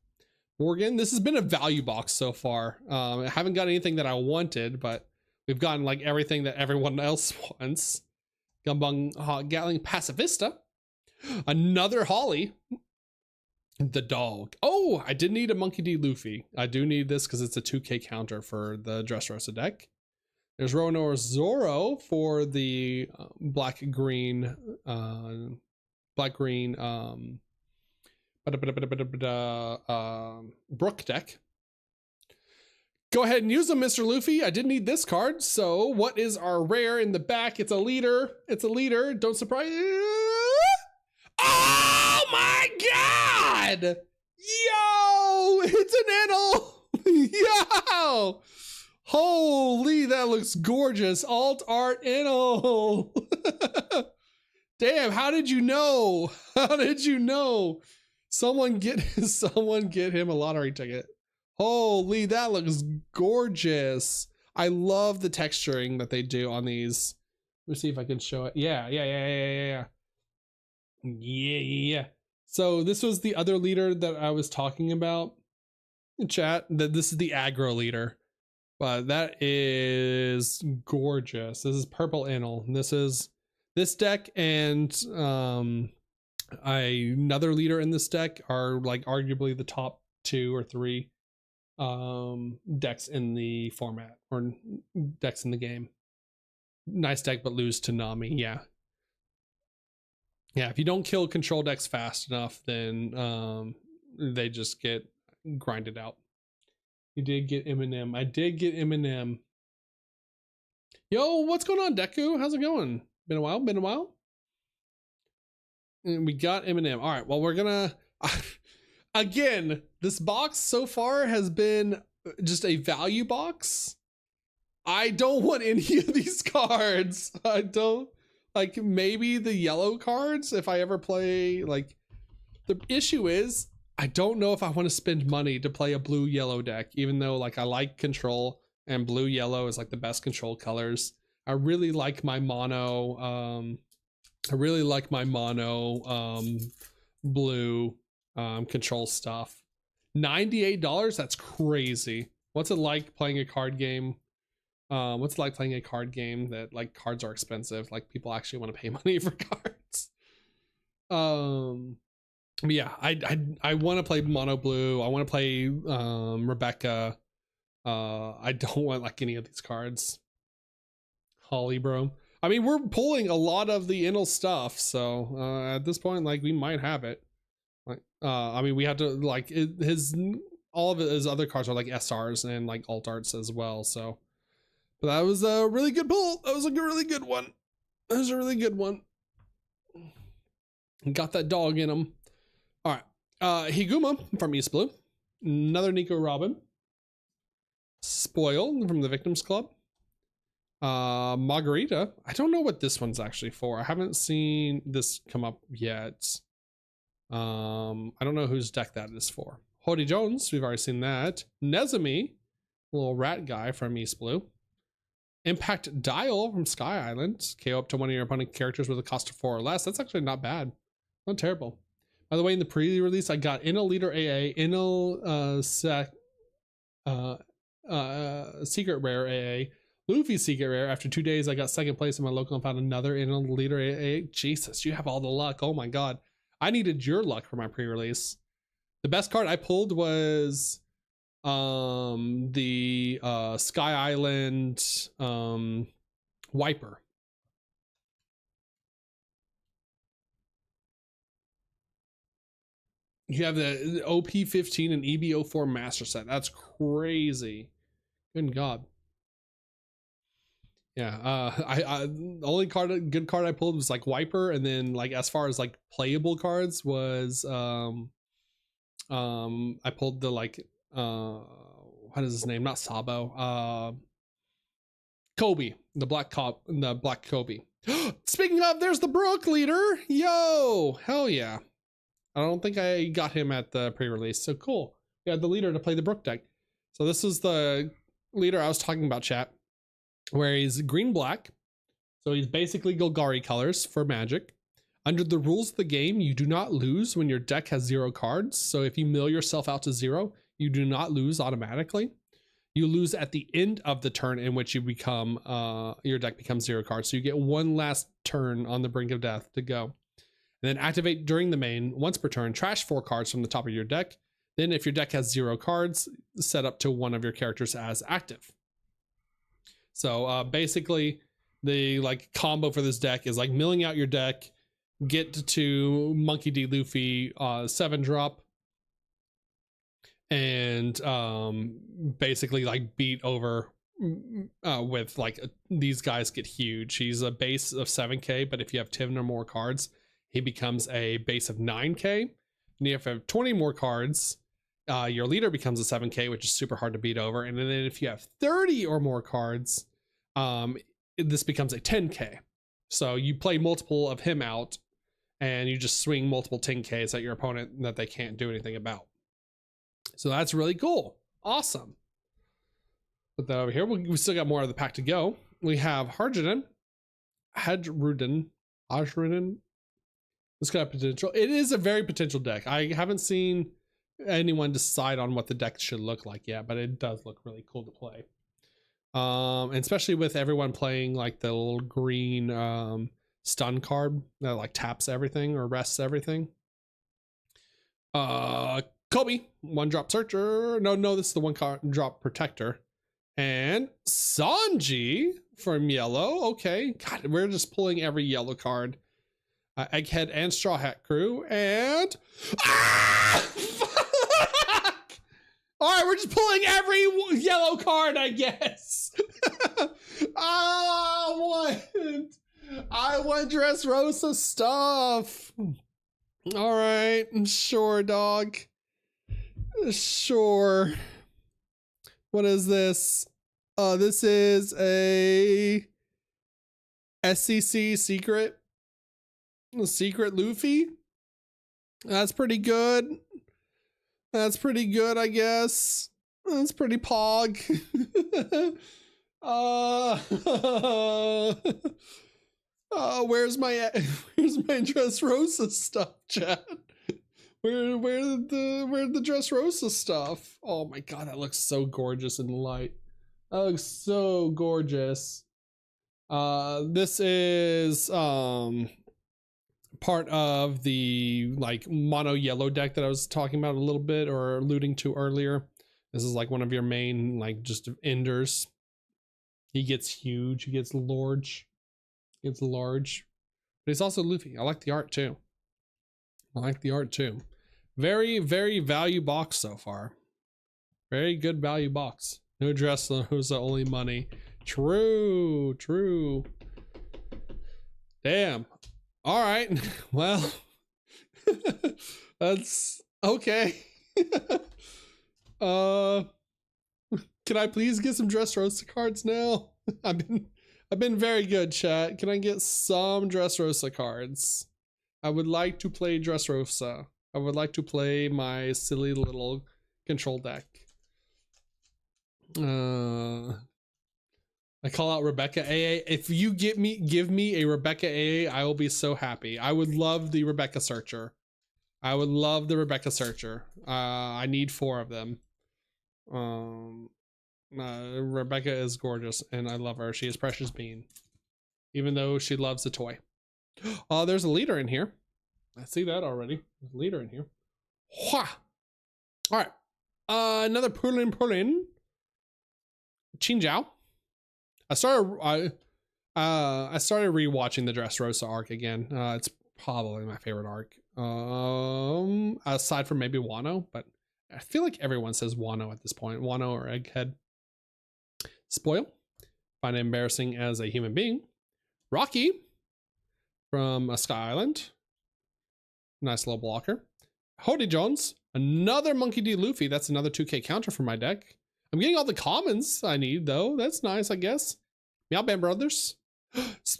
Morgan. This has been a value box so far. I haven't got anything that I wanted, but we've gotten like everything that everyone else wants. Gumbung Gatling Pacifista. Another Holly. The dog. Oh, I did need a Monkey D Luffy. I do need this because it's a 2K counter for the Dressrosa deck. There's Roanoa Zoro for the black green Brook deck. Go ahead and use them, Mr. Luffy. I did need this card. So what is our rare in the back? It's a leader. It's a leader. Don't surprise. Oh my God. Yo, it's an Enel. Yo. Holy, that looks gorgeous. Alt art Enel. Damn, how did you know? How did you know? Someone get him a lottery ticket. Holy, that looks gorgeous. I love the texturing that they do on these. Let me see if I can show it. Yeah. So this was the other leader that I was talking about in chat. That this is the aggro leader. But that is gorgeous. This is purple Enel. This is this deck and another leader in this deck are like arguably the top 2 or 3 decks in the format or decks in the game. Nice deck, but lose to Nami. Yeah, if you don't kill control decks fast enough, then they just get grinded out. You did get Eminem. I did get Eminem. Yo, what's going on, Deku? How's it going? Been a while? And we got Eminem. All right, well, we're gonna again, this box so far has been just a value box. I don't want any of these cards. I don't like, maybe the yellow cards if I ever play. Like, the issue is I don't know if I want to spend money to play a blue yellow deck, even though like I like control and blue yellow is like the best control colors. I really like my mono blue control stuff. $98, that's crazy. What's it like playing a card game? What's it like playing a card game that like cards are expensive, like people actually want to pay money for cards? Yeah, I want to play mono blue. I want to play Rebecca. I don't want like any of these cards. Holly, bro. I mean, we're pulling a lot of the Enel stuff, so at this point, like, we might have it. Like, I mean, we have to like all of his other cards are like SRs and like alt arts as well. So, but that was a really good pull. That was a really good one. That was a really good one. Got that dog in him. All right, Higuma from East Blue. Another Neko Robin. Spoil from the Victims Club. Margarita. I don't know what this one's actually for. I haven't seen this come up yet. I don't know whose deck that is for. Hody Jones, we've already seen that. Nezumi, little rat guy from East Blue. Impact Dial from Sky Island. KO up to one of your opponent characters with a cost of 4 or less. That's actually not bad. Not terrible. By the way, in the pre-release, I got Enel Leader AA, Enel Secret Rare AA, Luffy Secret Rare. After 2 days, I got second place in my local and found another Enel Leader AA. Jesus, you have all the luck. Oh my God. I needed your luck for my pre-release. The best card I pulled was the Sky Island Wiper. You have the OP15 and EB04 master set. That's crazy. Good God. Yeah, I the only good card I pulled was like Wiper, and then like as far as like playable cards was I pulled the like what is his name? Not Sabo. Kobe, the black Kobe. Speaking of, there's the Brook leader. Yo, hell yeah. I don't think I got him at the pre-release. So cool. We had the leader to play the Brook deck. So this is the leader I was talking about, chat, where he's green black. So he's basically Golgari colors for Magic. Under the rules of the game, you do not lose when your deck has 0 cards. So if you mill yourself out to 0, you do not lose automatically. You lose at the end of the turn in which you become, your deck becomes 0 cards. So you get one last turn on the brink of death to go. And then activate during the main once per turn, trash 4 cards from the top of your deck. Then if your deck has 0 cards, set up to one of your characters as active. So basically the like combo for this deck is like milling out your deck, get to Monkey D. Luffy 7-drop, and basically like beat over with like these guys get huge. He's a base of 7k, but if you have 10 or more cards, he becomes a base of 9k. And if you have 20 more cards, your leader becomes a 7k, which is super hard to beat over. And then if you have 30 or more cards, this becomes a 10k. So you play multiple of him out and you just swing multiple 10ks at your opponent that they can't do anything about. So that's really cool. Awesome. Put that over here. We still got more of the pack to go. We have Hadruden. It's got potential. It is a very potential deck. I haven't seen anyone decide on what the deck should look like yet, but it does look really cool to play. And especially with everyone playing like the little green stun card that like taps everything or rests everything. Kobe, 1-drop searcher. No, this is the 1-drop protector. And Sanji from yellow. Okay, God, we're just pulling every yellow card. Egghead and Straw Hat Crew. And fuck! All right, we're just pulling every yellow card, I guess. I want Dressrosa stuff. All right, sure, dog. Sure. What is this? This is a SCC secret Luffy. That's pretty good. That's pretty good, I guess. That's pretty pog. Where's my Dressrosa stuff, chat? Where the Dressrosa stuff? Oh my god, that looks so gorgeous in the light. That looks so gorgeous. This is part of the like mono yellow deck that I was talking about a little bit or alluding to earlier. This is like one of your main like just enders. He gets huge, he gets large. But he's also Luffy. I like the art too. Very, very value box so far. Very good value box. No Dressrosa, only money. True. Damn. All right. Well, that's okay. Can I please get some Dressrosa cards now? I've been very good, chat. Can I get some Dressrosa cards? I would like to play Dressrosa. I would like to play my silly little control deck. I call out Rebecca AA. If you give me a Rebecca AA, I will be so happy. I would love the Rebecca Searcher. I need 4 of them. Rebecca is gorgeous and I love her. She is Precious Bean, even though she loves the toy. Oh, there's a leader in here. I see that already. There's a leader in here. All right. Another Purlin. Chinjiao. I started rewatching the Dressrosa arc again. It's probably my favorite arc. Aside from maybe Wano, but I feel like everyone says Wano at this point. Wano or Egghead. Spoil. Find it embarrassing as a human being. Rocky from Sky Island. Nice little blocker. Hody Jones. Another Monkey D. Luffy. That's another 2K counter for my deck. I'm getting all the commons I need, though. That's nice, I guess. Meow Band Brothers.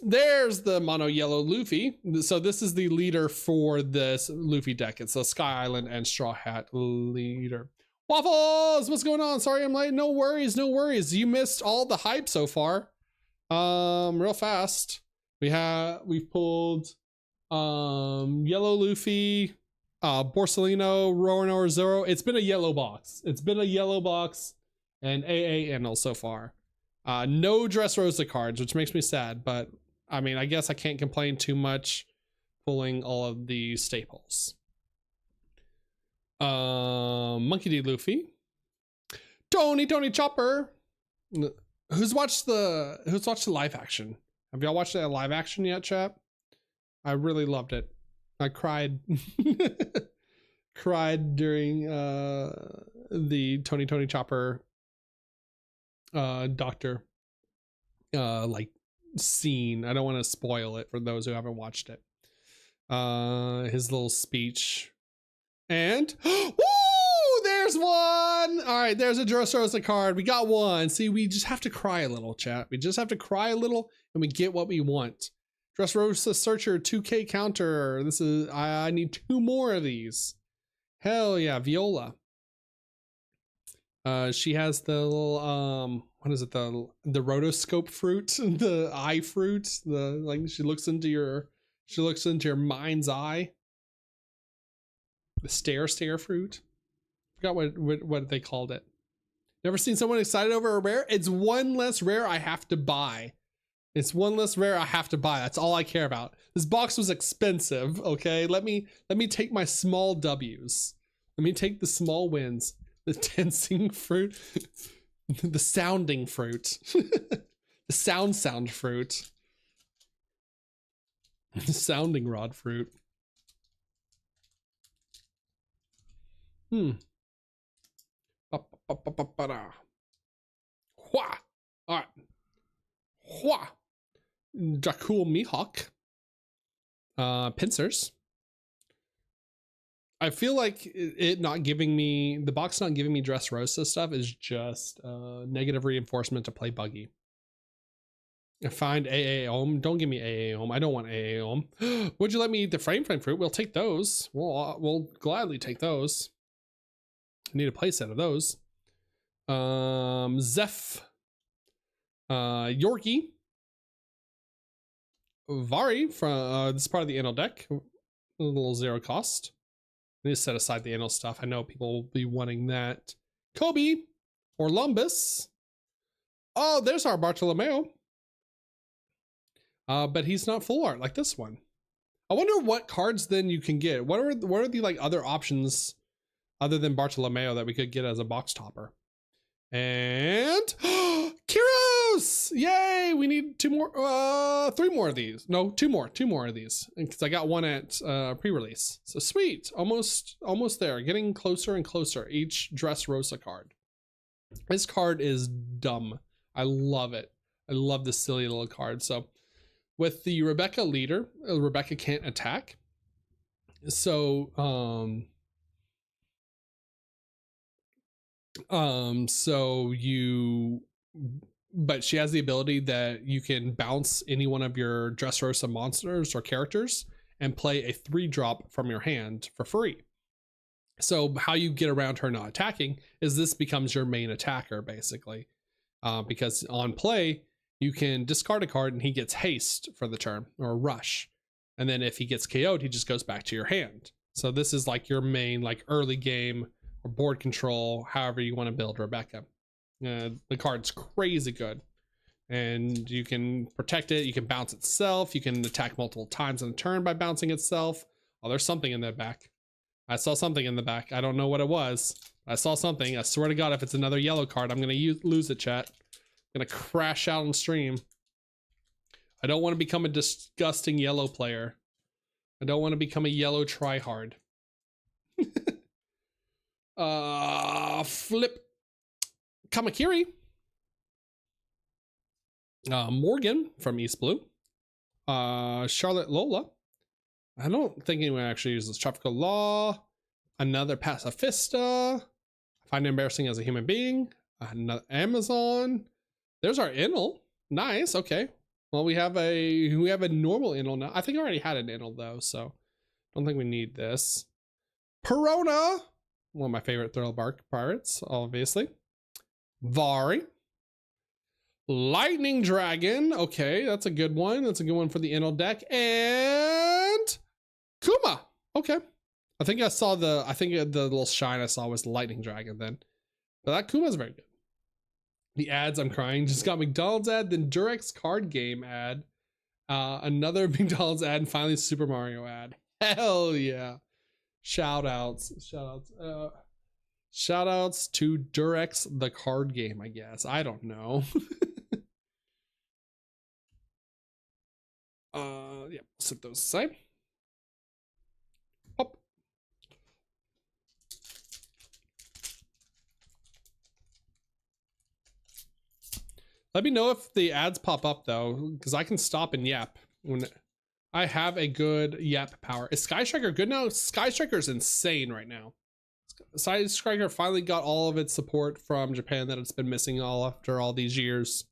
There's the mono yellow Luffy. So this is the leader for this Luffy deck. It's the Sky Island and Straw Hat leader. Waffles, what's going on? Sorry I'm late. No worries, no worries. You missed all the hype so far. Real fast. We've pulled yellow Luffy, Borsalino, Roanoke Zero. It's been a yellow box. It's been a yellow box and AA Annals so far. No Dressrosa cards, which makes me sad, but I mean, I guess I can't complain too much pulling all of the staples. Monkey D. Luffy. Tony Chopper. Who's watched the live action? Have y'all watched that live action yet, chat? I really loved it. I cried. Cried during the Tony Chopper doctor like scene. I don't want to spoil it for those who haven't watched it. His little speech. And woo! There's one. All right, there's a Dressrosa card. We got one. See, we just have to cry a little, chat. We just have to cry a little and we get what we want. Dressrosa Searcher 2K counter. This is I need 2 more of these. Hell yeah, Viola. She has the little what is it, the rotoscope fruit, the eye fruit, the like she looks into your mind's eye. The stare fruit. Forgot what they called it. Never seen someone excited over a rare? It's one less rare I have to buy. It's one less rare I have to buy. That's all I care about. This box was expensive, okay? Let me take my small W's. Let me take the small wins. The tensing fruit. The sounding fruit. The sound fruit. The sounding rod fruit. Hua. All right. Hua. Dracul Mihawk. Pincers. I feel like it not giving me, the box not giving me Dressrosa stuff is just negative reinforcement to play buggy. I find AA Ohm. Don't give me AA Ohm. I don't want AA Ohm. Would you let me eat the frame fruit? We'll take those. We'll gladly take those. I need a playset of those. Zeph. Yorkie. Vari from this is part of the Anal deck. A little 0 cost. I need to set aside the Anal stuff. I know people will be wanting that. Kobe or Lumbus. Oh, there's our Bartolomeo. But he's not full art like this one. I wonder what cards then you can get. What are the like other options other than Bartolomeo that we could get as a box topper? And Kyros! Yay! We need 2 more, 3 more of these. No, 2 more of these. Because I got one at pre-release. So sweet, almost there. Getting closer and closer. Each Dressrosa card. This card is dumb. I love it. I love this silly little card. So with the Rebecca leader, Rebecca can't attack. So but she has the ability that you can bounce any one of your Dressrosa monsters or characters and play a 3-drop from your hand for free. So how you get around her not attacking is this becomes your main attacker basically, because on play you can discard a card and he gets haste for the turn or rush, and then if he gets KO'd he just goes back to your hand. So this is like your main like early game or board control, however you want to build Rebecca. The card's crazy good, and you can protect it. You can bounce itself. You can attack multiple times in a turn by bouncing itself. Oh, there's something in the back. I saw something in the back. I don't know what it was. I saw something. I swear to God, if it's another yellow card, I'm gonna lose it, chat. I'm gonna crash out on stream. I don't want to become a disgusting yellow player. I don't want to become a yellow tryhard. Flip Kamakiri. Morgan from East Blue. Charlotte Lola. I don't think anyone actually uses Tropical Law. Another pacifista. I find it embarrassing as a human being. Another Amazon. There's our Inel. Nice. Okay. Well, we have a normal Inel now. I think I already had an Inel though, so don't think we need this. Perona. One of my favorite Thrill Bark pirates, obviously. Vari. Lightning Dragon. Okay, that's a good one. That's a good one for the Inel deck. And Kuma. Okay. I think the little shine I saw was Lightning Dragon then. But that Kuma's very good. The ads, I'm crying. Just got McDonald's ad, then Durex card game ad. Another McDonald's ad, and finally Super Mario ad. Hell yeah. Shout outs to Durex the card game, I guess. I don't know. Yeah, set those aside. Pop. Let me know if the ads pop up though, because I can stop and yap when I have a good yap power. Is Sky Striker good now? Sky Striker is insane right now. Sky Striker finally got all of its support from Japan that it's been missing after all these years.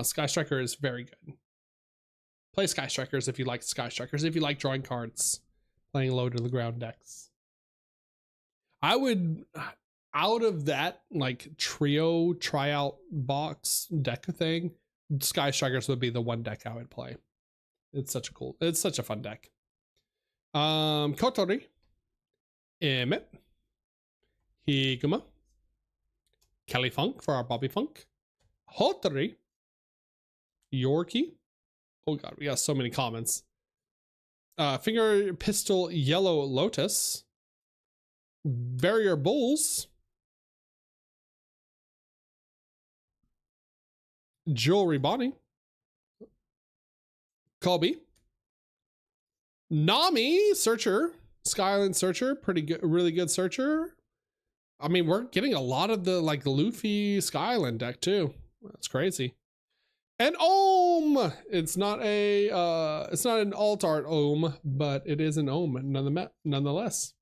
Sky Striker is very good. Play Sky Strikers if you like Sky Strikers. If you like drawing cards, playing low to the ground decks. I would, out of that like trio tryout box deck thing, Sky Strikers would be the one deck I would play. It's such a fun deck. Kotori, Emmett, Higuma, Kelly Funk for our Bobby Funk, Hotori, Yorkie. Oh god, we got so many comments. Finger Pistol Yellow Lotus, Barrier Bulls, Jewelry Bonnie, Colby, Nami Searcher, Skyland Searcher, pretty good, really good Searcher. I mean, we're getting a lot of the like Luffy Skyland deck too. That's crazy. And Ohm! It's not an alt art Ohm, but it is an Ohm nonetheless.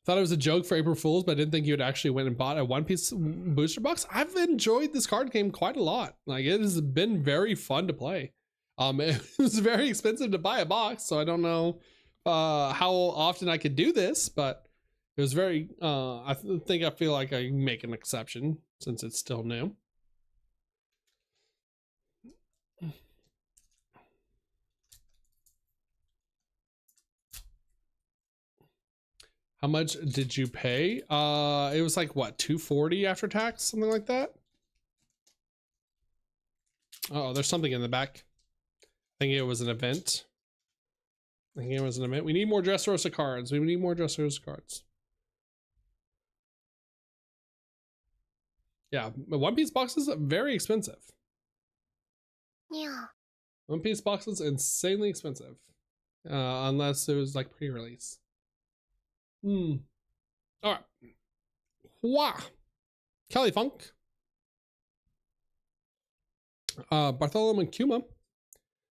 Thought it was a joke for April Fools, but I didn't think you would actually went and bought a One Piece booster box. I've enjoyed this card game quite a lot. Like, it has been very fun to play. It was very expensive to buy a box, so I don't know how often I could do this, but it was very, I feel like I can make an exception since it's still new. How much did you pay? It was like what, $240 after tax, something like that. Oh, there's something in the back. I think it was an event. We need more Dressrosa cards. We need more Dressrosa cards. Yeah, One Piece boxes are very expensive. Yeah. One Piece boxes insanely expensive, unless it was like pre-release. All right. Wow. Kelly Funk. Bartholomew Kuma.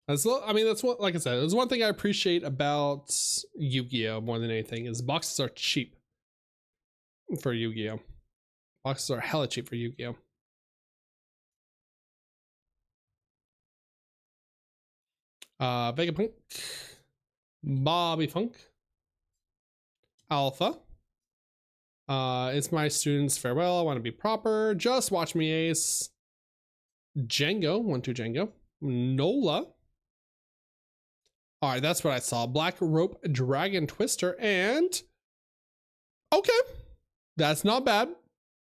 That's what, like I said, there's one thing I appreciate about Yu-Gi-Oh more than anything is boxes are cheap for Yu-Gi-Oh. Boxes are hella cheap for Yu-Gi-Oh. Vegapunk. Bobby Funk. Alpha. It's my students' farewell. I want to be proper. Just watch me ace. Django. 1-2 Django. Nola. All right, that's what I saw. Black Rope Dragon Twister. And okay, that's not bad.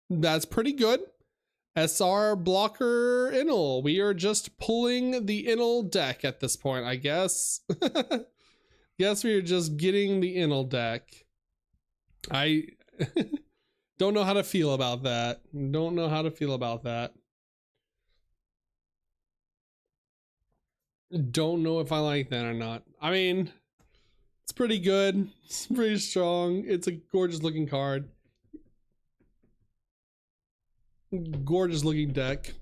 That's pretty good. SR Blocker Inel. We are just pulling the Inel deck at this point, I guess. Guess we are just getting the Inel deck. I don't know how to feel about that. Don't know how to feel about that. Don't know if I like that or not. I mean, it's pretty good. It's pretty strong. It's a gorgeous looking card. Gorgeous looking deck.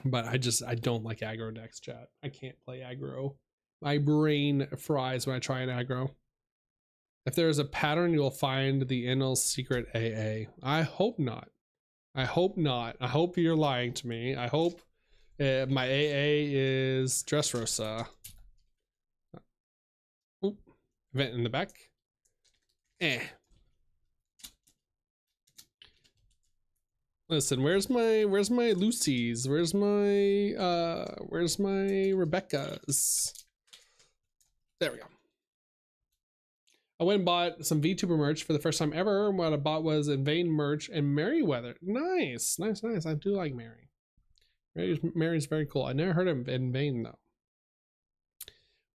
But I don't like aggro decks, chat. I can't play aggro. My brain fries when I try an aggro. If there is a pattern, you will find the Enel's secret AA. I hope not. I hope not. I hope you're lying to me. I hope my AA is Dressrosa. Oop. Vent in the back. Listen, where's my Lucy's? Where's my Rebecca's? There we go. I went and bought some Vtuber merch for the first time ever. What I bought was in Vain merch and Merryweather. Nice, nice, nice. I do like Mary. Mary's very cool. I never heard of in Vain though.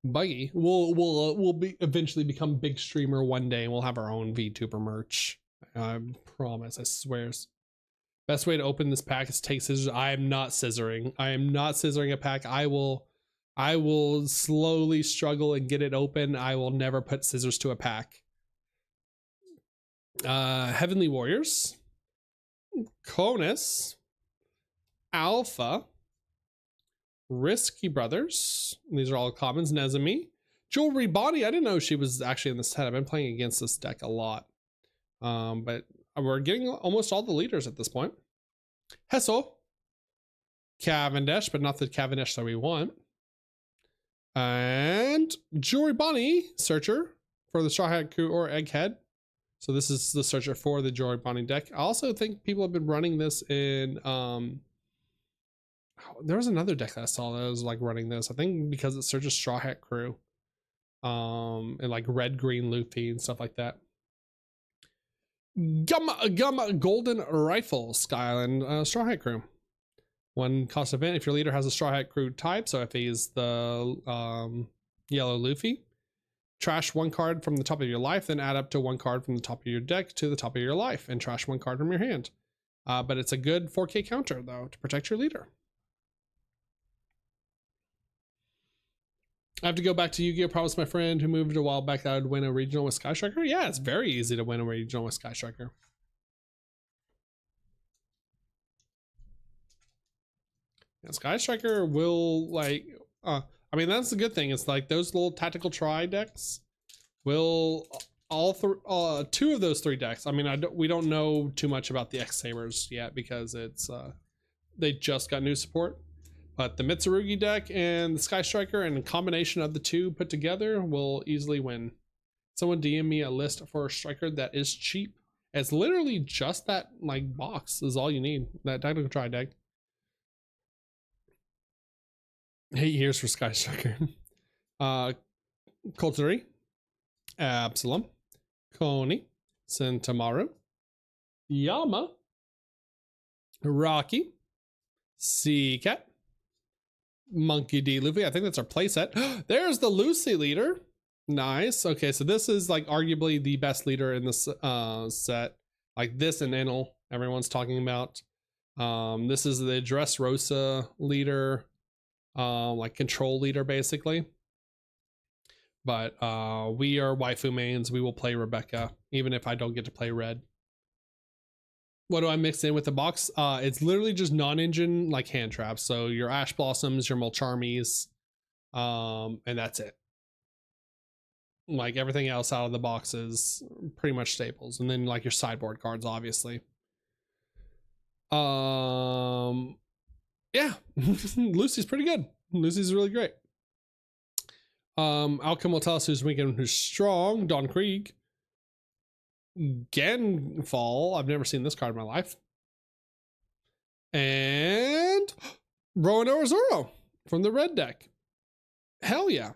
Buggy, we'll eventually become big streamer one day, and we'll have our own Vtuber merch. I promise. I swears. Best way to open this pack is take scissors. I am not scissoring. I am not scissoring a pack. I will slowly struggle and get it open. I will never put scissors to a pack. Heavenly Warriors, Conus, Alpha, Risky Brothers. These are all commons. Nezumi, Jewelry Bonnie. I didn't know she was actually in this set. I've been playing against this deck a lot. But we're getting almost all the leaders at this point. Hessel, Cavendish, but not the Cavendish that we want. And Jewelry Bonnie, Searcher for the Straw Hat Crew or Egghead. So this is the Searcher for the Jewelry Bonnie deck. I also think people have been running this in there was another deck that I saw that was like running this. I think because it searches Straw Hat Crew. And like red, green Luffy and stuff like that. Gum Golden Rifle, Skyland, Straw Hat Crew. One cost event if your leader has a Straw Hat Crew type. So if he's the yellow Luffy, trash one card from the top of your life, then add up to one card from the top of your deck to the top of your life, and trash one card from your hand. But it's a good 4K counter though to protect your leader. I have to go back to Yu-Gi-Oh! Promised my friend who moved a while back that I would win a regional with Sky Striker. Yeah, it's very easy to win a regional with Sky Striker. Yeah, Sky Striker will like, I mean, that's the good thing. It's like those little tactical try decks will two of those three decks. I mean, we don't know too much about the X Sabers yet because it's they just got new support. But the Mitsurugi deck and the Sky Striker and a combination of the two put together will easily win. Someone DM me a list for a striker that is cheap. It's literally just that like box is all you need. That tactical try deck. 8 years for Sky Striker. Kolturi, Absalom, Koni, Sentamaru, Yama, Rocky, Seacat, Monkey D. Luffy. I think that's our playset. There's the Lucy leader. Nice. Okay, so this is like arguably the best leader in this set. Like this and Enel, everyone's talking about. This is the Dressrosa leader, like control leader basically. But we are waifu mains. We will play Rebecca, even if I don't get to play red. What do I mix in with the box? It's literally just non-engine like hand traps. So your Ash Blossoms, your Molcharmies, and that's it. Like everything else out of the box is pretty much staples. And then like your sideboard cards, obviously. Yeah, Lucy's pretty good. Lucy's really great. Outcome will tell us who's weak and who's strong. Don Krieg. Genfall. I've never seen this card in my life. And Roanoa Zoro from the red deck. Hell yeah.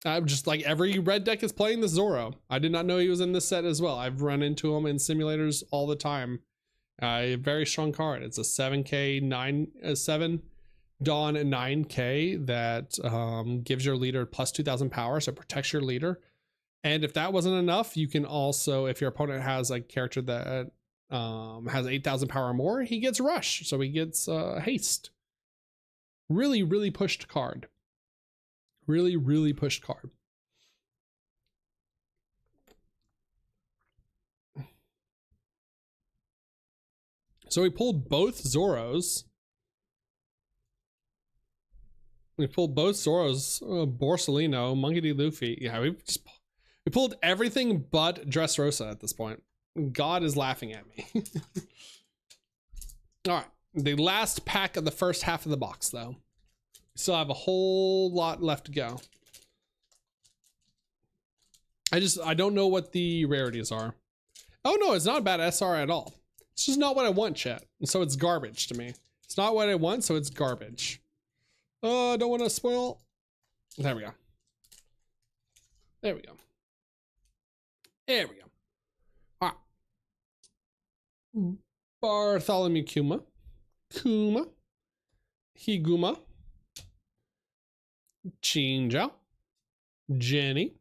I'm just like every red deck is playing this Zoro. I did not know he was in this set as well. I've run into him in simulators all the time. A very strong card. It's a 7K 7 Dawn 9K that gives your leader plus 2,000 power, so protects your leader. And if that wasn't enough, you can also, if your opponent has a character that has 8,000 power or more, he gets Rush, so he gets Haste. Really, really pushed card. Really, really pushed card. So we pulled both Zoros. We pulled both Zoros, Borsalino, Monkey D. Luffy. Yeah, We pulled everything but Dressrosa at this point. God is laughing at me. All right, the last pack of the first half of the box though. Still have a whole lot left to go. I don't know what the rarities are. Oh no, it's not a bad SR at all. It's just not what I want, chat. And so it's garbage to me. It's not what I want, so it's garbage. I don't want to spoil. There we go. There we go. There we go. All right. Bartholomew Kuma. Higuma. Chinja. Jenny.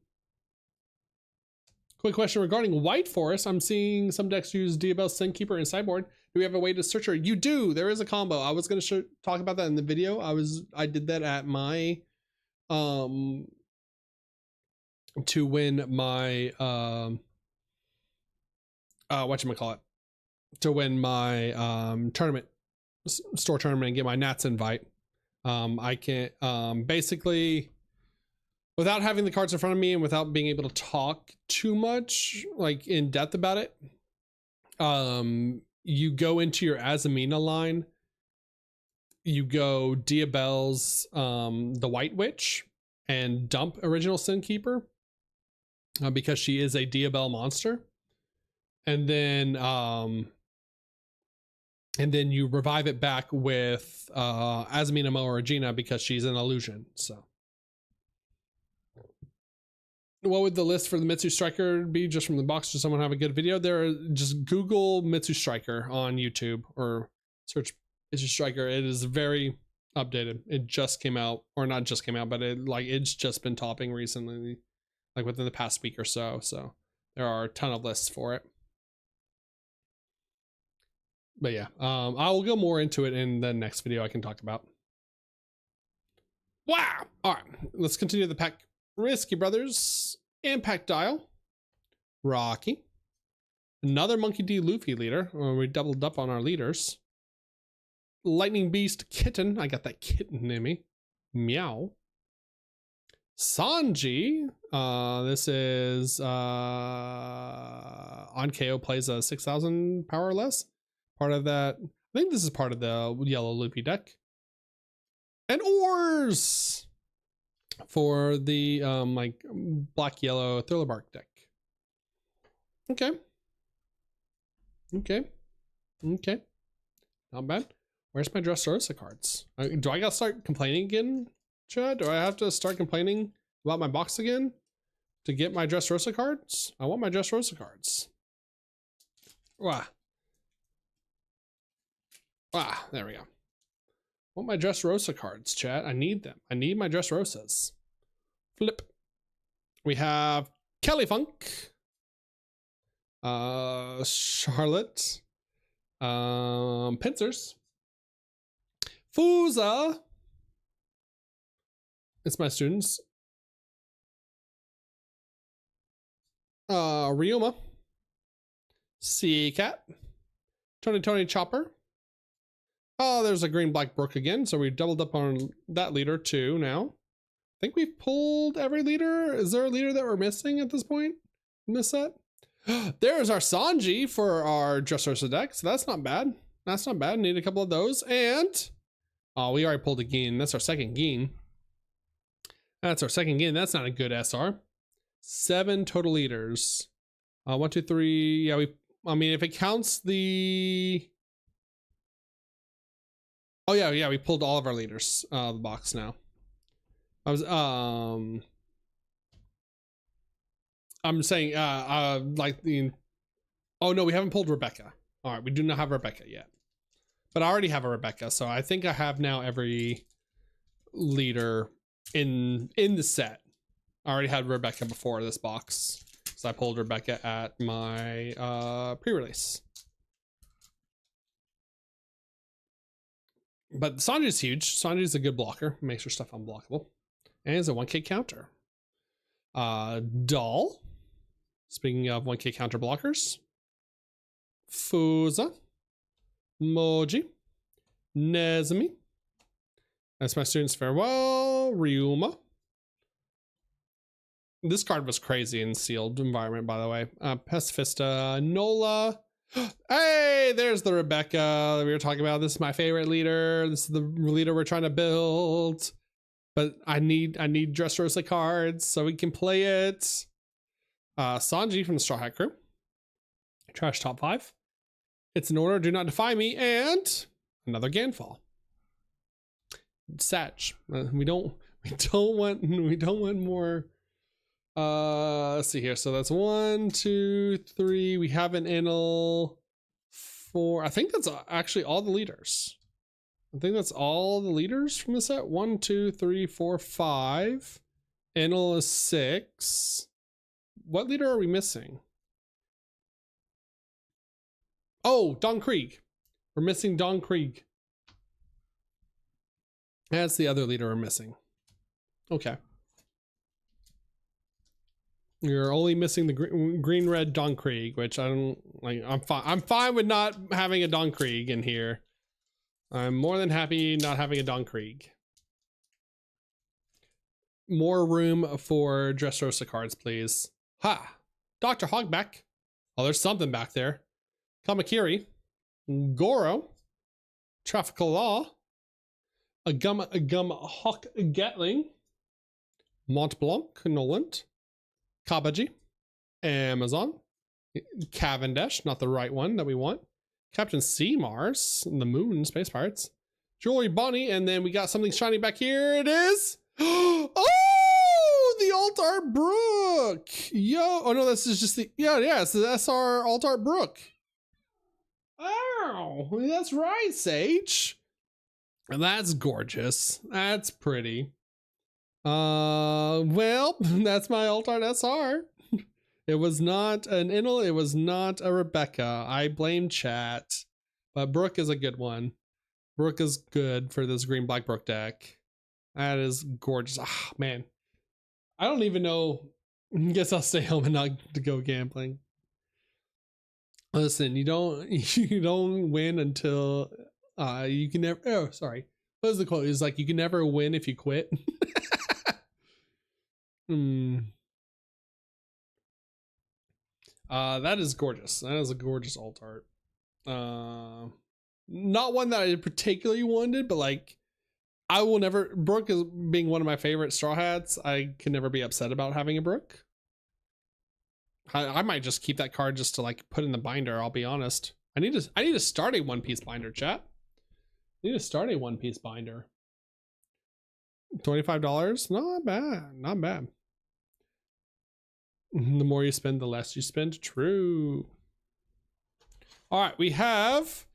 Quick question regarding White Forest. I'm seeing some decks use Diabell, Sunkeeper, and Sideboard. Do we have a way to search her? You do. There is a combo. I was going to talk about that in the video. I did that at my to win my whatchamacallit, to win my tournament, store tournament, and get my Nats invite. I can basically, without having the cards in front of me and without being able to talk too much like in depth about it, you go into your Azamina line, you go Diabell's the White Witch, and dump original Sunkeeper because she is a Diabell monster, and then you revive it back with Azamina Mo or Regina because she's an illusion. So what would the list for the Mitsu Striker be just from the box? Does someone have a good video there? Just Google Mitsu Striker on YouTube or search Mitsu Striker. It is very updated. It just came out, or not just came out, but it's just been topping recently, like within the past week or so. So there are a ton of lists for it. But yeah, I will go more into it in the next video I can talk about. Wow. All right, let's continue the pack. Risky Brothers, Impact Dial, Rocky, another Monkey D Luffy leader. We doubled up on our leaders. Lightning Beast Kitten. I got that kitten in me. Meow. Sanji. This is on KO plays a 6,000 power or less. Part of that. I think this is part of the yellow Luffy deck. And Oars for the like black yellow Thriller Bark deck. Okay. Not bad. Where's my Dressrosa cards? Do I gotta start complaining again, Chad? Do I have to start complaining about my box again to get my Dressrosa cards? I want my Dressrosa cards. Wow. There we go. I want my Dressrosa cards, chat. I need them. I need my Dressrosas. Flip. We have Kelly Funk. Charlotte. Pincers. Fuza. It's my students. Ryuma. Sea Cat. Tony Chopper. Oh, there's a green black brook again, so we doubled up on that leader too now. I think we've pulled every leader. Is there a leader that we're missing at this point in this set? There's our Sanji for our Dressrosa deck, so that's not bad. That's not bad. Need a couple of those. And oh, we already pulled a Gin. That's our second Gin. That's our second Gin. That's not a good SR. 7 total leaders. 1, 2, 3. Yeah, I mean, if it counts the. Oh yeah, we pulled all of our leaders out of the box now. I'm saying like the. Oh no, we haven't pulled Rebecca. All right, we do not have Rebecca yet, but I already have a Rebecca, so I think I have now every leader in the set. I already had Rebecca before this box, so I pulled Rebecca at my pre-release. But Sanji's huge. Sanji's a good blocker. Makes her stuff unblockable. And it's a 1k counter. Doll. Speaking of 1k counter blockers. Fuza. Moji. Nezumi. That's my students' farewell. Ryuma. This card was crazy in sealed environment, by the way. Pacifista, Nola. Hey, there's the Rebecca we were talking about. This is my favorite leader. This is the leader we're trying to build. But I need Dressrosa cards so we can play it. Sanji from the Straw Hat Crew. Trash top 5. It's an order, do not defy me, and another Ganfall. Satch. We don't want more. Let's see here. So that's 1, 2, 3. We have an Enel. 4. I think that's actually all the leaders. I think that's all the leaders from the set. 1, 2, 3, 4, 5. Enel is 6. What leader are we missing? Oh, Don Krieg. We're missing Don Krieg. That's the other leader we're missing. Okay. You're only missing the green red Don Krieg, which I don't like. I'm fine with not having a Don Krieg in here. I'm more than happy not having a Don Krieg. More room for Dressrosa cards, please. Ha! Dr. Hogback. Oh, there's something back there. Kamakiri. Goro. Traffical Law. A gum Hawk Gatling. Mont Blanc. Noland. Kabaji. Amazon. Cavendish, not the right one that we want. Captain C Mars, the Moon, Space Pirates. Jewelry Bonnie, and then we got something shiny back here. It is. Oh, the Alt Art Brook. Yo, oh no, this is just the, yeah, it's the SR Alt Art Brook. Oh, that's right, Sage. That's gorgeous. That's pretty. Well, that's my Alt Art SR. It was not an Enel, it was not a Rebecca. I blame chat. But Brook is a good one. Brook is good for this green black Brook deck. That is gorgeous. Ah, man. I don't even know. Guess I'll stay home and not to go gambling. Listen, you don't win until you can never, oh sorry. What was the quote? It's like you can never win if you quit. That is gorgeous. That is a gorgeous alt art. Not one that I particularly wanted, but like I will never, Brook is being one of my favorite Straw Hats. I can never be upset about having a Brook. I might just keep that card just to like put in the binder, I'll be honest. I need to start a One Piece binder, chat. I need to start a One Piece binder. $25? Not bad, not bad. The more you spend, the less you spend. True. All right, we have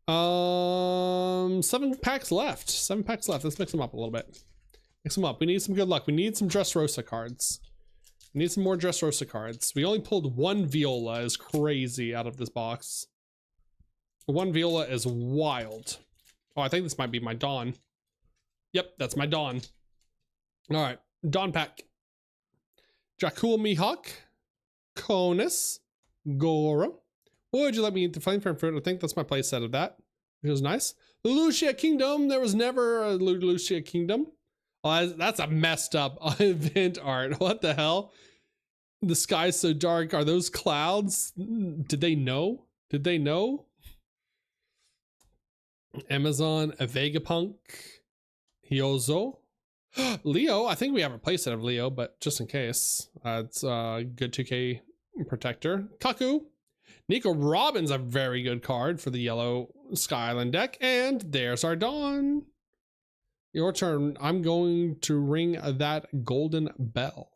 7 packs left. 7 packs left. Let's mix them up a little bit. Mix them up. We need some good luck. We need some Dressrosa cards. We need some more Dressrosa cards. We only pulled 1 Viola. Is crazy out of this box. 1 Viola is wild. Oh, I think this might be my Dawn. Yep, that's my Dawn. All right, Dawn pack. Jakul Mihawk, Conus, Goro. Would you let me eat the flame from fruit? I think that's my play set of that, which is nice. Lucia Kingdom. There was never a Lucia Kingdom. Oh, that's a messed up event art. What the hell? The sky's so dark. Are those clouds? Did they know? Did they know? Amazon, a Vegapunk, Hyozo. Leo, I think we have a playset of Leo, but just in case, it's a good 2K protector. Kaku, Neko Robin's a very good card for the yellow Sky Island deck, and there's our Dawn. Your turn. I'm going to ring that golden bell.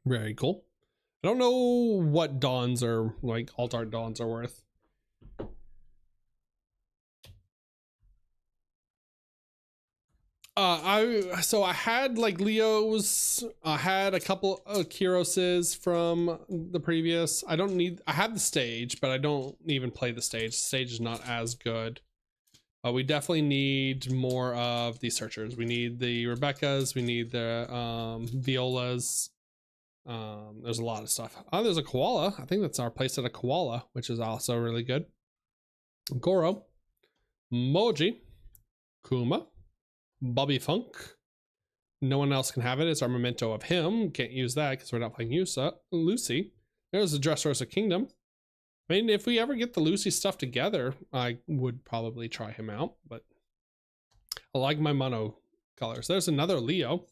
Very cool. I don't know what Dawns are, like alt art Dawns are worth. I had like Leo's, I had a couple of Kiroses from the previous. I have the stage, but I don't even play the stage. The stage is not as good. We definitely need more of these searchers. We need the Rebeccas, we need the Violas. There's a lot of stuff. Oh, there's a koala. I think that's our place at a koala, which is also really good. Goro. Moji, Kuma, Bobby Funk. No one else can have it. It's our memento of him. Can't use that because we're not playing Lucy. There's the Dressrosa Kingdom. I mean, if we ever get the Lucy stuff together, I would probably try him out, but I like my mono colors. There's another Leo.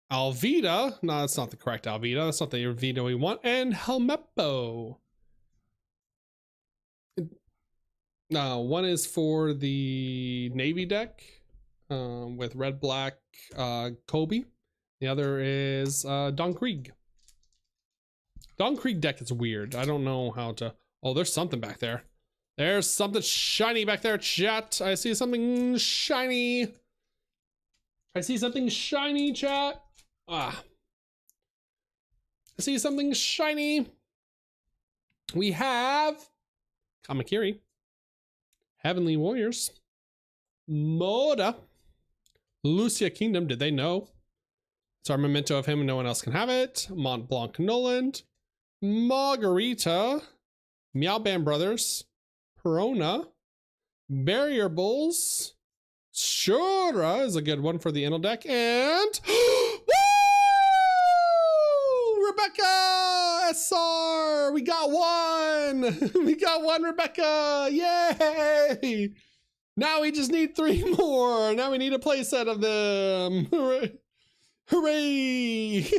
Alvida. No, that's not the correct Alvida. That's not the Alvida we want. And Helmeppo. One is for the Navy deck with red, black, Kobe. The other is Don Krieg. Don Krieg deck is weird. I don't know how to... Oh, there's something back there. There's something shiny back there, chat. I see something shiny. I see something shiny, chat. I see something shiny. We have Kamakiri, Heavenly Warriors, Moda, Lucia Kingdom. Did they know? It's our memento of him and no one else can have it. Mont Blanc Noland, Margarita, Meow Band Brothers, Perona, Barrier Bulls, Shura is a good one for the Inel deck, and woo! Rebecca SR! We got one! We got one, Rebecca! Yay! Now we just need 3 more. Now we need a playset of them. Hooray! Hooray!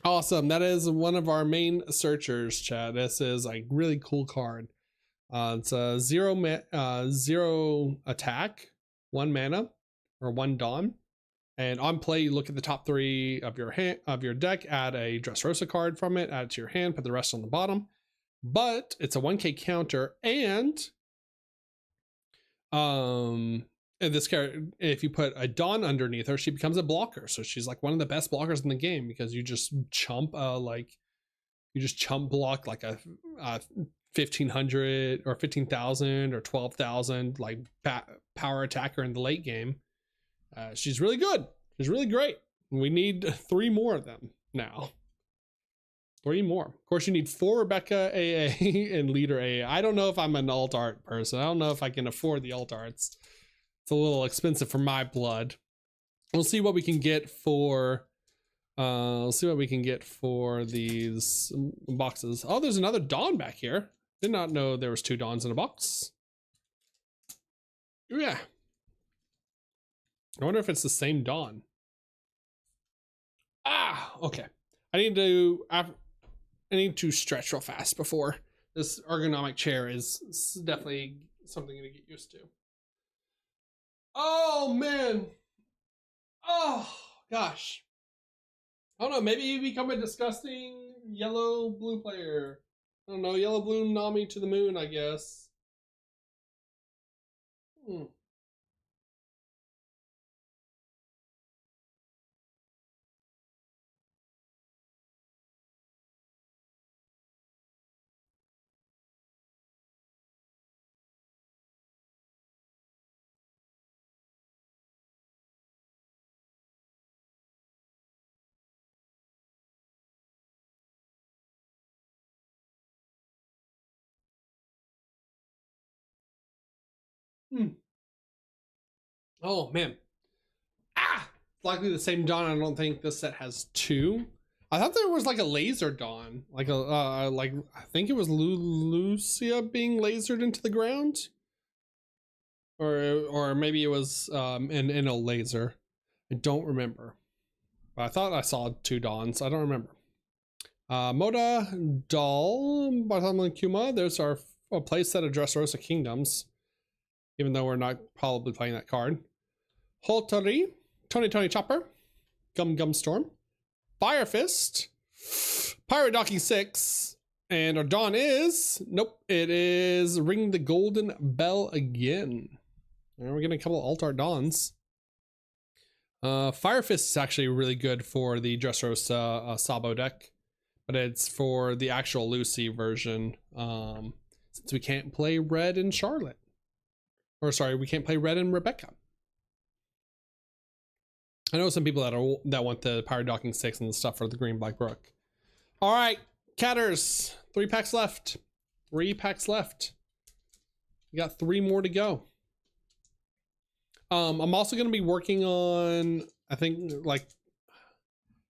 Awesome. That is one of our main searchers, chat. This is a really cool card. It's a 0 attack, 1 mana, or 1 Dawn. And on play, you look at the top 3 of your deck, add a Dressrosa card from it, add it to your hand, put the rest on the bottom. But it's a 1k counter, and this character, if you put a Dawn underneath her, she becomes a blocker. So she's like one of the best blockers in the game because you just chump block like a 1500 or 15,000 or 12,000 like power attacker in the late game. She's really good. She's really great. We need 3 more of them now. 3 more. Of course, you need 4 Rebecca AA and Leader AA. I don't know if I'm an alt art person. I don't know if I can afford the alt arts. It's a little expensive for my blood. We'll see what we can get for these boxes. Oh, there's another Dawn back here. Did not know there was 2 Dawns in a box. Yeah. I wonder if it's the same Dawn. Okay. I need to stretch real fast before this ergonomic chair is definitely something to get used to. Oh man. Oh gosh. I don't know, maybe you become a disgusting yellow-blue player. I don't know, yellow-blue Nami to the moon, I guess. Oh man. It's likely the same Dawn. I don't think this set has 2. I thought there was like a laser Dawn, like I think it was Lucia being lasered into the ground, or maybe it was in a laser. I don't remember, but I thought I saw 2 Dawns. I don't remember. Moda Doll, Bartholomew Kuma. There's our playset of Dressrosa Kingdoms, even though we're not probably playing that card. Holtari, Tony Chopper, Gum Storm, Fire Fist, Pirate Docking 6, and our Dawn is, nope, it is Ring the Golden Bell again. And we're getting a couple of alt art Dawns. Fire Fist is actually really good for the Dressrosa Sabo deck, but it's for the actual Lucy version, since we can't play Red and Charlotte. Or sorry, we can't play Red and Rebecca. I know some people that want the Pirate Docking 6 and the stuff for the Green Black Brook. All right, Catters, 3 packs left. 3 packs left. We got 3 more to go. I'm also going to be working on, I think, like,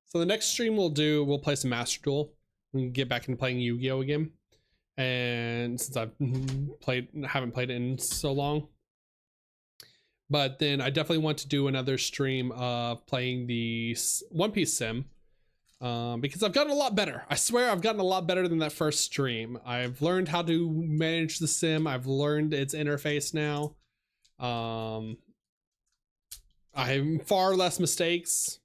so the next stream we'll play some Master Duel and get back into playing Yu-Gi-Oh again. And since haven't played it in so long. But then I definitely want to do another stream of playing the One Piece sim. Because I've gotten a lot better. I swear I've gotten a lot better than that first stream. I've learned how to manage the sim. I've learned its interface now. I have far less mistakes,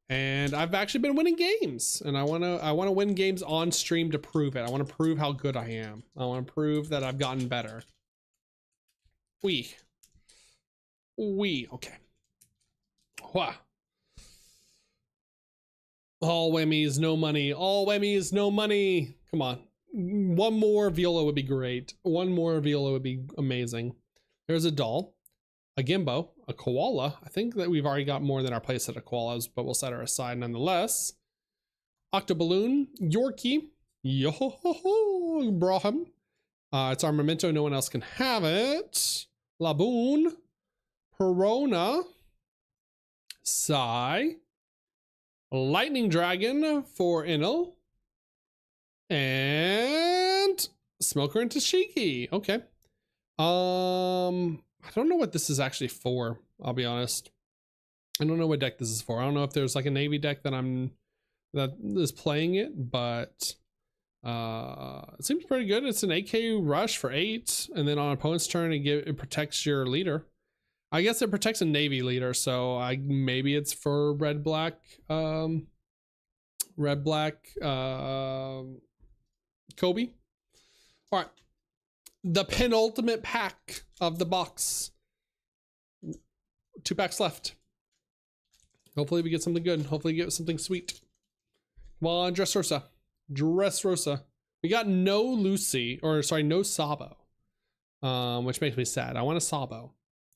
and I've actually been winning games. And I wanna win games on stream to prove it. I want to prove how good I am. I want to prove that I've gotten better. Okay. Wow. All whammies, no money. All whammies, no money. Come on. One more Viola would be great. One more Viola would be amazing. There's a doll, a Gimbo, a koala. I think that we've already got more than our playset of koalas, but we'll set her aside nonetheless. Octoballoon, Yorkie, Yo-ho-ho-ho, Braham. It's our memento. No one else can have it. Laboon, Perona, Sai, Lightning Dragon for Inel, and Smoker and Tashiki. Okay. I don't know what this is actually for. I'll be honest. I don't know what deck this is for. I don't know if there's like a Navy deck that is playing it, but it seems pretty good. It's an 8k rush for 8, and then on opponent's turn it protects your leader. I guess it protects a Navy leader, so maybe it's for red black Kobe. All right, the penultimate pack of the box. 2 packs left. Hopefully we get something good. Hopefully get something sweet. Come on, Dressrosa. Dressrosa. We got no Lucy, or sorry, no Sabo, which makes me sad. I want a Sabo.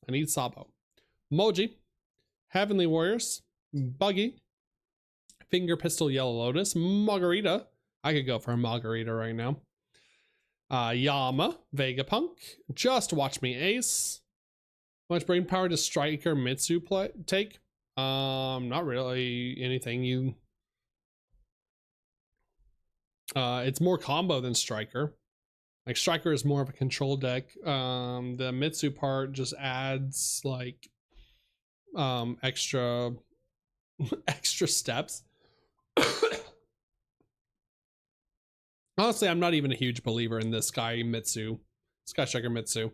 I need Sabo. Moji, Heavenly Warriors, Buggy, Finger Pistol Yellow Lotus, Margarita. I could go for a Margarita right now. Yama, Vegapunk, Just Watch Me Ace. How much brain power does Striker Mitsu take? Not really anything. It's more combo than Striker. Like Striker is more of a control deck. The Mitsu part just adds like extra steps. Honestly, I'm not even a huge believer in this Sky Striker Mitsu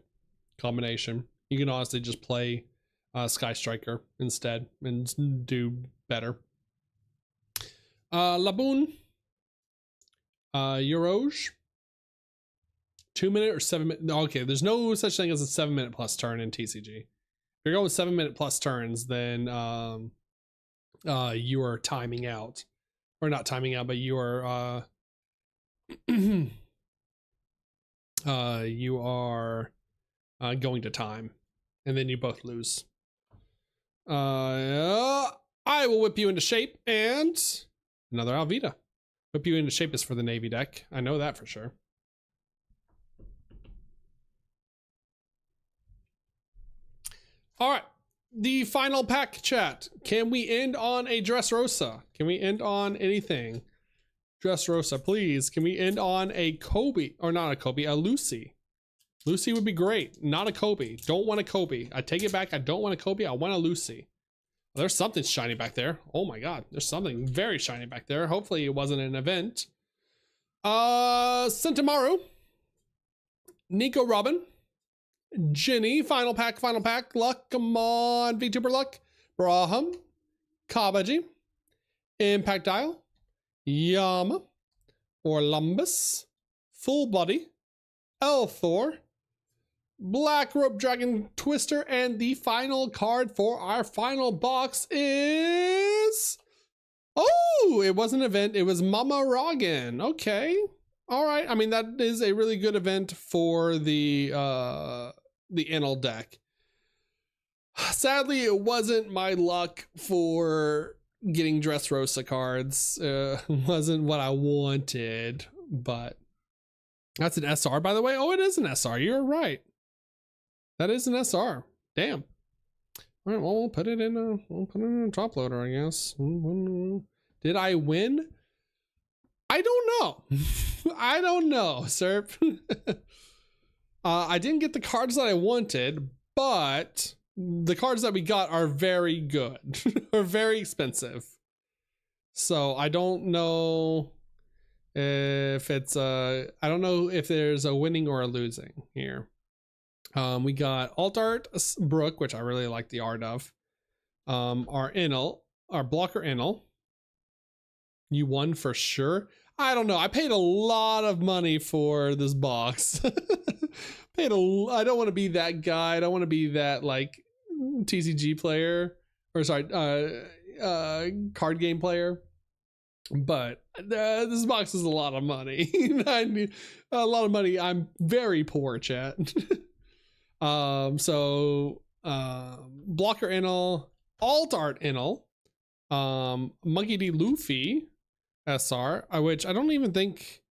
combination. You can honestly just play Sky Striker instead and do better. Laboon, Euroj. 2 minute or 7 minute? Okay, there's no such thing as a 7 minute plus turn in TCG. If you're going with 7 minute plus turns, then you are timing out, or not timing out, but you are you are going to time, and then you both lose. I will whip you into shape, and another Alvida. Whip you into shape is for the Navy deck. I know that for sure. All right, the final pack, chat. Can we end on a Dressrosa? Can we end on anything? Dressrosa, please. Can we end on a Kobe, or not a Kobe, a Lucy? Lucy would be great. Not a Kobe. Don't want a Kobe. I take it back. I don't want a Kobe. I want a Lucy. Well, there's something shiny back there. Oh my God, there's something very shiny back there. Hopefully it wasn't an event. Sentimaru, Neko Robin, Jenny, final pack, luck, come on, Vtuber luck, Braham, Kabaji, Impact Dial, Yama, Orlumbus, Full Body, Elthor, Black Rope Dragon Twister, and the final card for our final box is... Oh, it was an event. It was Mama Rogan. Okay. All right. I mean, that is a really good event for the Enel deck. Sadly, it wasn't my luck for getting Dressrosa cards. Wasn't what I wanted, but that's an SR, by the way. Oh, it is an SR. You're right. That is an SR. Damn. All right, well, we'll put it in a top loader, I guess. Did I win? I don't know. I don't know, sir. I didn't get the cards that I wanted, but the cards that we got are very good. Are very expensive. So I don't know if it's I don't know if there's a winning or a losing here. We got Alt Art Brook, which I really like the art of. Our blocker Inel. You won for sure. I don't know. I paid a lot of money for this box. I don't want to be that guy. I don't want to be that like TCG player, or sorry, card game player. But this box is a lot of money. I need a lot of money. I'm very poor, chat. Blocker Inel, Alt Art Inel, Monkey D Luffy SR, which I don't even think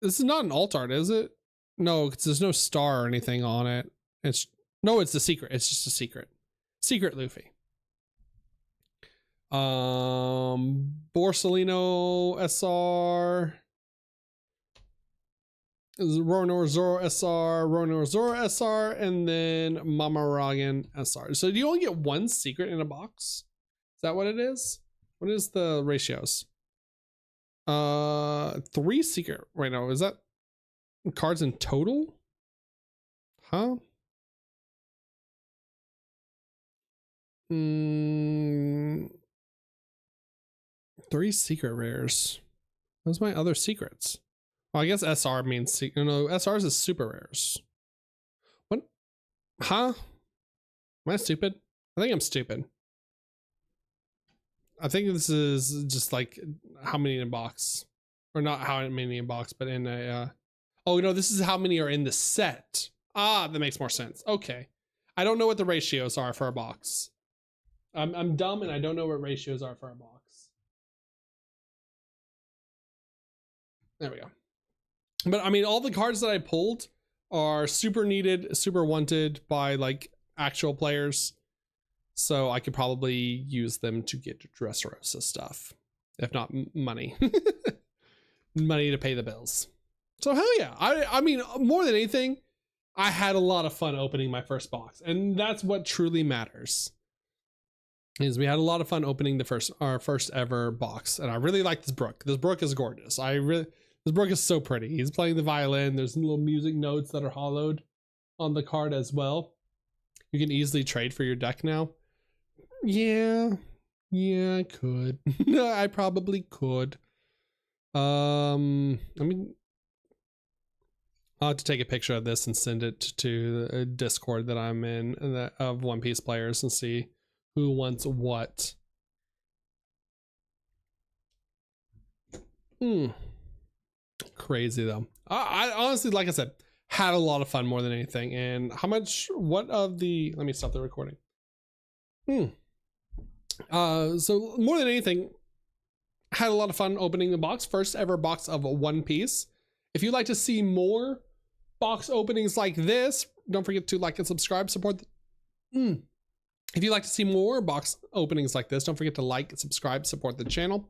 this is not an alt art, is it? No, because there's no star or anything on it. It's the secret. It's just a secret. Secret Luffy. Borsalino SR. Ronor Zoro SR, Ronor Zoro SR, and then Mamaragan SR. So do you only get one secret in a box? Is that what it is? What is the ratios? 3 secret right now. Is that cards in total? Huh? 3 secret rares. What's my other secrets? Well, I guess SR means secret. No, SRs is super rares. What? Huh? Am I stupid? I think I'm stupid. I think this is just like how many in a box, or not how many in a box, but in a, oh no, this is how many are in the set. Ah, that makes more sense. Okay. I don't know what the ratios are for a box. I'm dumb and I don't know what ratios are for a box. There we go. But I mean, all the cards that I pulled are super needed, super wanted by like actual players. So I could probably use them to get Dressrosa stuff, if not money. Money to pay the bills. So hell yeah. I mean, more than anything, I had a lot of fun opening my first box. And that's what truly matters. Is we had a lot of fun opening our first ever box. And I really like this Brook. This Brook is gorgeous. This Brook is so pretty. He's playing the violin. There's little music notes that are hollowed on the card as well. You can easily trade for your deck now. Yeah, I could. I probably could. I mean, I'll have to take a picture of this and send it to the Discord that I'm in of One Piece players and see who wants what. Crazy though. I honestly, like I said, had a lot of fun more than anything. And let me stop the recording. So more than anything, had a lot of fun opening the box. First ever box of One Piece. If you'd like to see more box openings like this, don't forget to like and subscribe. Support. If you'd like to see more box openings like this, don't forget to like, subscribe, support the channel.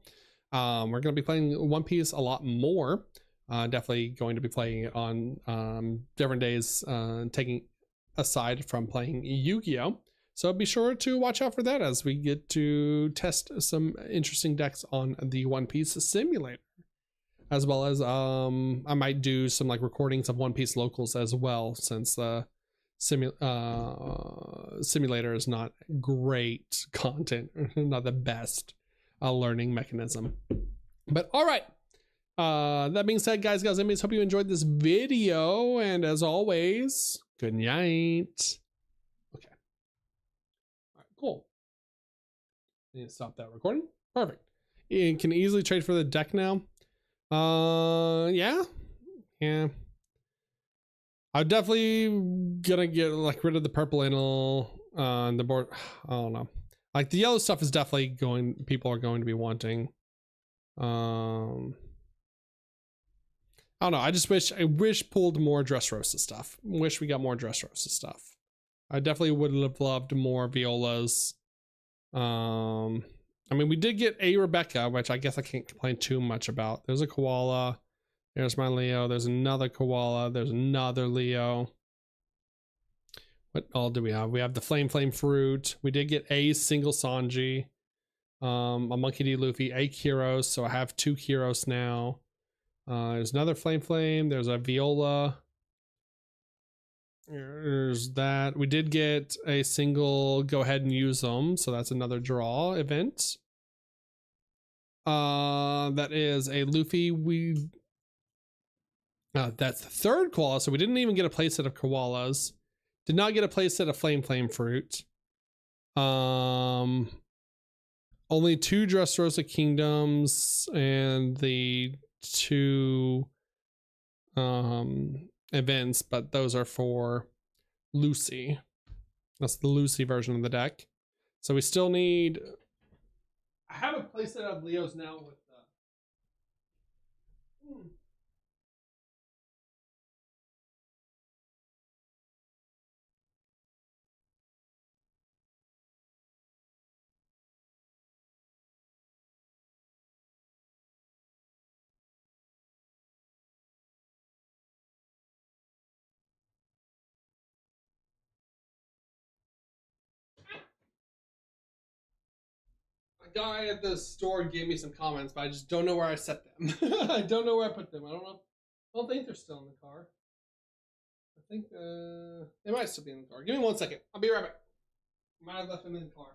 We're going to be playing One Piece a lot more. Definitely going to be playing it on different days, taking aside from playing Yu-Gi-Oh! So be sure to watch out for that as we get to test some interesting decks on the One Piece simulator. As well as I might do some like recordings of One Piece locals as well, since the simulator is not great content, not the best learning mechanism. But all right, that being said, guys, hope you enjoyed this video, and as always, good night. Okay, all right, cool. Need to stop that recording. Perfect. You can easily trade for the deck now. Yeah. I'm definitely gonna get like rid of the purple anal on the board. I don't know. Like the yellow stuff is definitely people are going to be wanting. I don't know. I wish pulled more Dressrosa stuff. Wish we got more Dressrosa stuff. I definitely would have loved more Violas. I mean, we did get a Rebecca, which I guess I can't complain too much about. There's a koala. There's my Leo. There's another koala. There's another Leo. What all do we have? We have the Flame Fruit. We did get a single Sanji. A Monkey D. Luffy, a Kyros. So I have 2 Kyros now. There's another Flame. There's a Viola. There's that. We did get a single go ahead and use them. So that's another draw event. That is a Luffy. That's the 3rd koala. So we didn't even get a playset of koalas. Did not get a playset of Flame Fruit. Only 2 Dressrosa Kingdoms and the 2 events, but those are for Lucy. That's the Lucy version of the deck. So we still need. I have a playset of Leos now with a guy at the store gave me some comments, but I just don't know where I set them. I don't know where I put them. I don't think they're still in the car. I think they might still be in the car. Give me 1 second. I'll be right back. Might have left them in the car.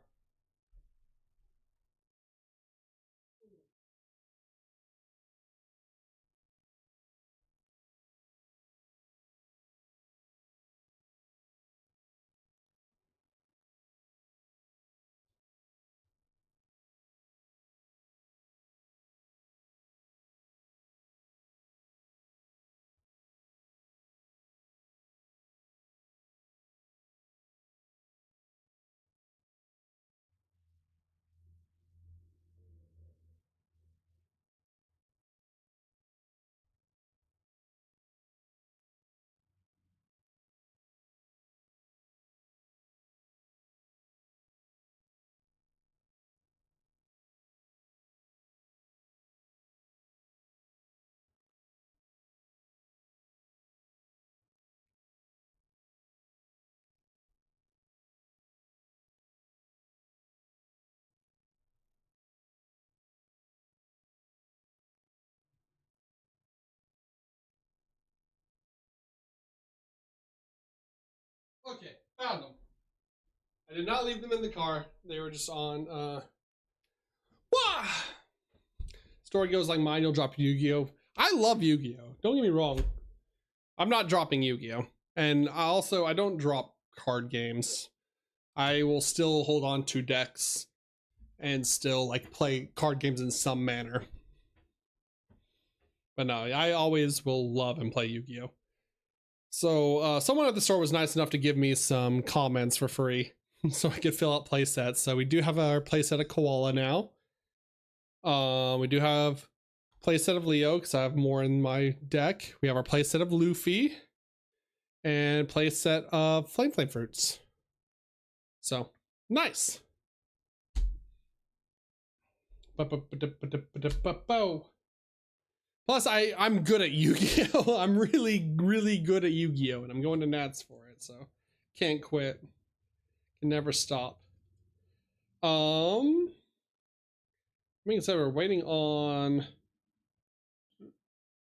Okay, found them. I did not leave them in the car. They were just on. Wah! Story goes like mine. You'll drop Yu-Gi-Oh. I love Yu-Gi-Oh. Don't get me wrong. I'm not dropping Yu-Gi-Oh. And I don't drop card games. I will still hold on to decks and still like play card games in some manner. But no, I always will love and play Yu-Gi-Oh. So someone at the store was nice enough to give me some comments for free so I could fill out playsets. So we do have our playset of Koala now. We do have playset of Leo because I have more in my deck. We have our playset of Luffy and playset of Flame Fruits. So nice. Plus, I'm good at Yu-Gi-Oh! I'm really, really good at Yu-Gi-Oh! And I'm going to Nats for it, so can't quit. Can never stop. I mean, so we're waiting on.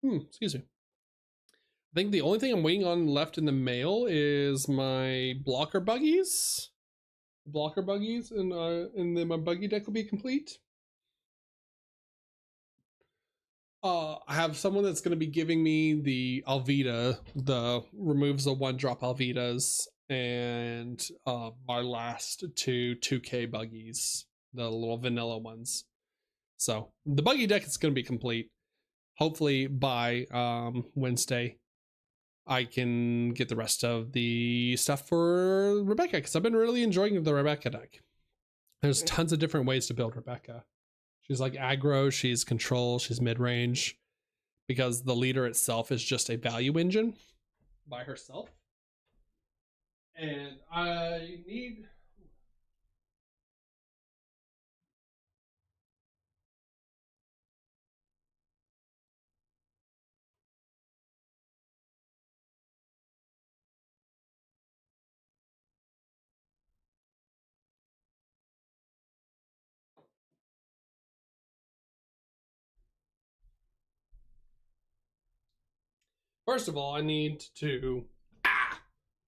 Excuse me. I think the only thing I'm waiting on left in the mail is my blocker buggies. Blocker buggies, and then my buggy deck will be complete. I have someone that's going to be giving me the Alvita, the removes the 1-drop Alvitas, and my last 2K buggies, the little vanilla ones. So the buggy deck is going to be complete. Hopefully by Wednesday, I can get the rest of the stuff for Rebecca, because I've been really enjoying the Rebecca deck. There's tons of different ways to build Rebecca. She's like aggro, she's control, she's mid-range, because the leader itself is just a value engine by herself. And I need. First of all, I need to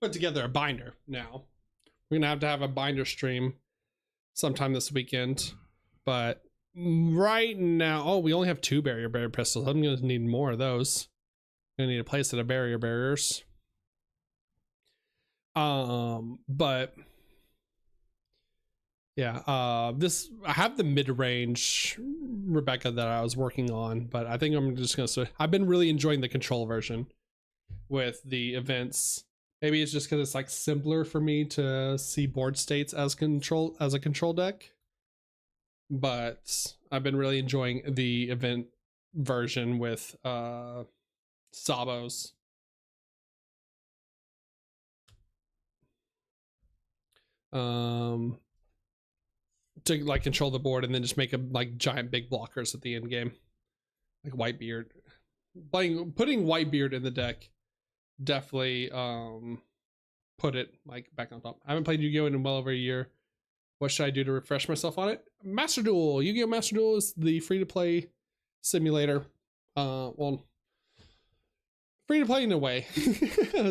put together a binder now. We're going to have a binder stream sometime this weekend. But right now, oh, we only have 2 barrier barrier pistols. I'm going to need more of those. I'm going to need a place set of barrier barriers. But yeah, this I have the mid-range Rebecca that I was working on, but I think I'm just gonna. I've been really enjoying the control version with the events. Maybe it's just because it's like simpler for me to see board states as a control deck. But I've been really enjoying the event version with Sabos. To like control the board and then just make them like giant big blockers at the end game, like Whitebeard. Putting Whitebeard in the deck definitely put it like back on top. I haven't played Yu-Gi-Oh in well over a year. What should I do to refresh myself on it? Master Duel. Yu-Gi-Oh Master Duel is the free-to-play simulator. Well, free to play in a way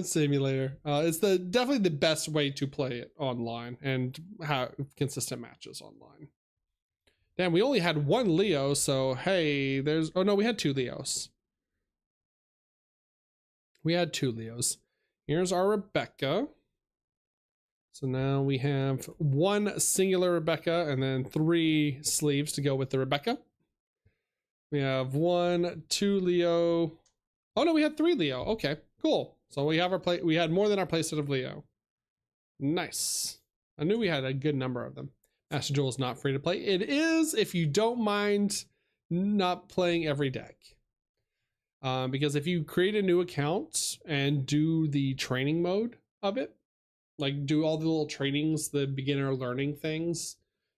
simulator. It's definitely the best way to play it online and have consistent matches online. Damn, we only had 1 Leo, so hey, there's oh no, we had 2 Leos. We had 2 Leos. Here's our Rebecca. So now we have 1 singular Rebecca and then 3 sleeves to go with the Rebecca. We have 1, 2 Leo. Oh no, we had 3 Leo. Okay, cool. So we have our play. We had more than our playset of Leo. Nice. I knew we had a good number of them. Master Duel is not free to play. It is if you don't mind not playing every deck. Because if you create a new account and do the training mode of it, like do all the little trainings, the beginner learning things,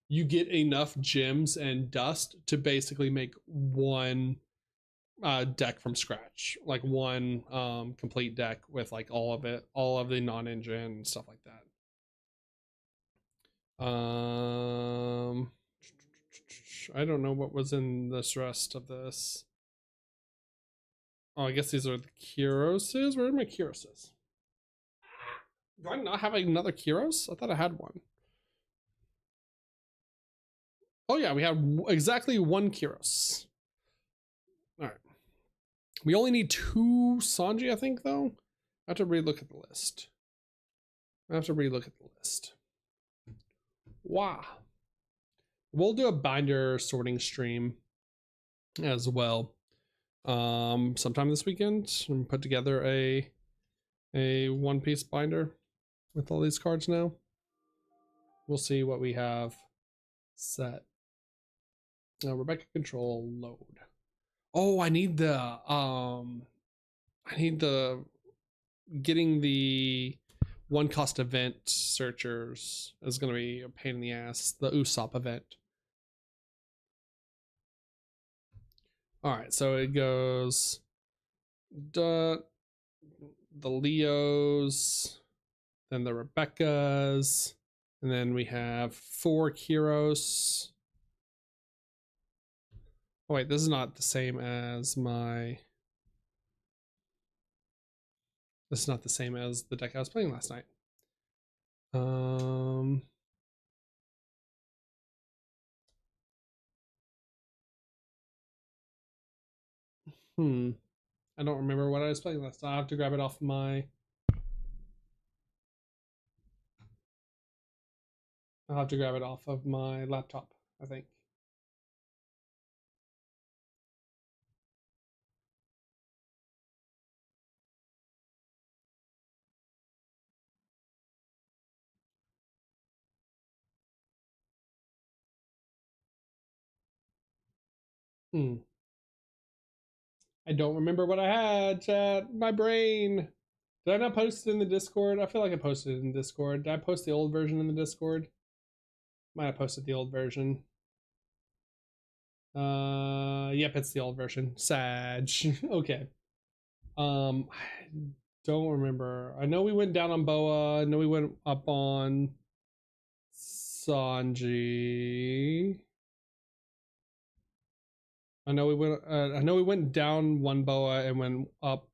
you get enough gems and dust to basically make 1 deck from scratch, like 1 complete deck with like all of it, all of the non-engine and stuff like that. I don't know what was in this rest of this. Oh, I guess these are the Kuroses. Where are my Kuroses? Do I not have another Kuros? I thought I had one. Oh yeah, we have exactly 1 Kuros. All right. We only need 2 Sanji, I think, though. I have to relook at the list. Wow. We'll do a binder sorting stream as well. Sometime this weekend and put together a 1-piece binder with all these cards now. We'll see what we have set. Rebecca control load. Oh, I need the getting the 1 cost event searchers is going to be a pain in the ass. The Usopp event. All right, so it goes the Leos, then the Rebeccas, and then we have 4 Kiros. Oh wait, this is not the same as my. This is not the same as the deck I was playing last night. I don't remember what I was playing last time. I have to grab it off my. I'll have to grab it off of my laptop, I think. I don't remember what I had, chat. My brain. Did I not post it in the Discord? I feel like I posted it in Discord. Did I post the old version in the Discord? Might have posted the old version. Yep, it's the old version. Sag. Okay. I don't remember. I know we went down on Boa. I know we went up on Sanji. I know we went down one Boa and went up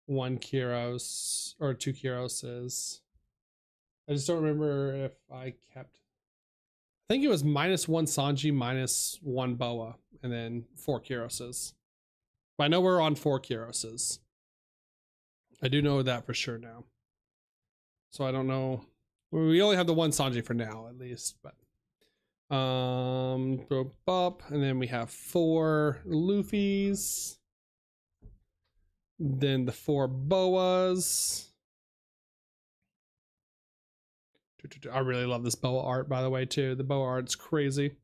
one Kyros or two Kyroses. I just don't remember if I kept. I think it was -1 Sanji, -1 Boa, and then 4 Kyroses. But I know we're on 4 Kyroses. I do know that for sure now. So I don't know. We only have the one Sanji for now, at least. But go up, and then we have 4 Luffys. Then the 4 Boas. I really love this Boa art, by the way, too. The Boa art's crazy.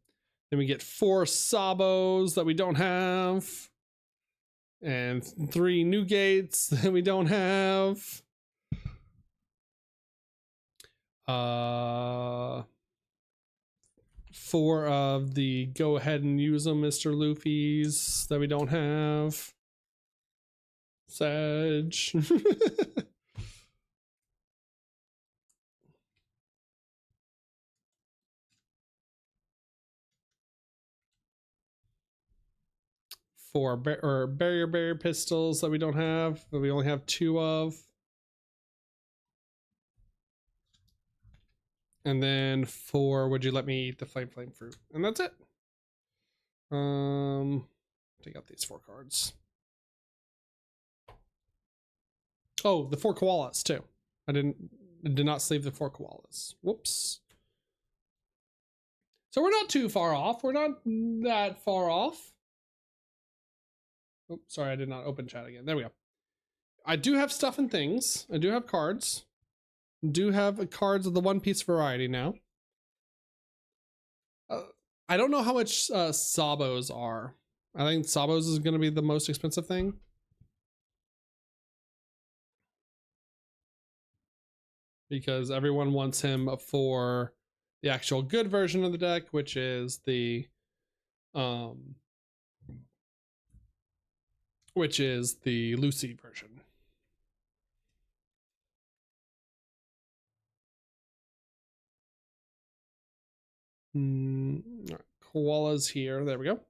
Then we get 4 Sabos that we don't have. And 3 new gates that we don't have. 4 of the go ahead and use them Mr. Luffy's that we don't have. Sag. 4 barrier pistols that we don't have, that we only have 2 of. And then 4, would you let me eat the flame fruit? And that's it. Take out these 4 cards. Oh, the 4 koalas too. I did not save the 4 koalas. Whoops. So we're not too far off. We're not that far off. Oh, sorry, I did not open chat again. There we go. I do have stuff and things. I do have cards. Do have cards of the One Piece variety now. I don't know how much Sabos are. I think Sabos is going to be the most expensive thing. Because everyone wants him for the actual good version of the deck, which is the Lucy version. All right, koalas here. There we go.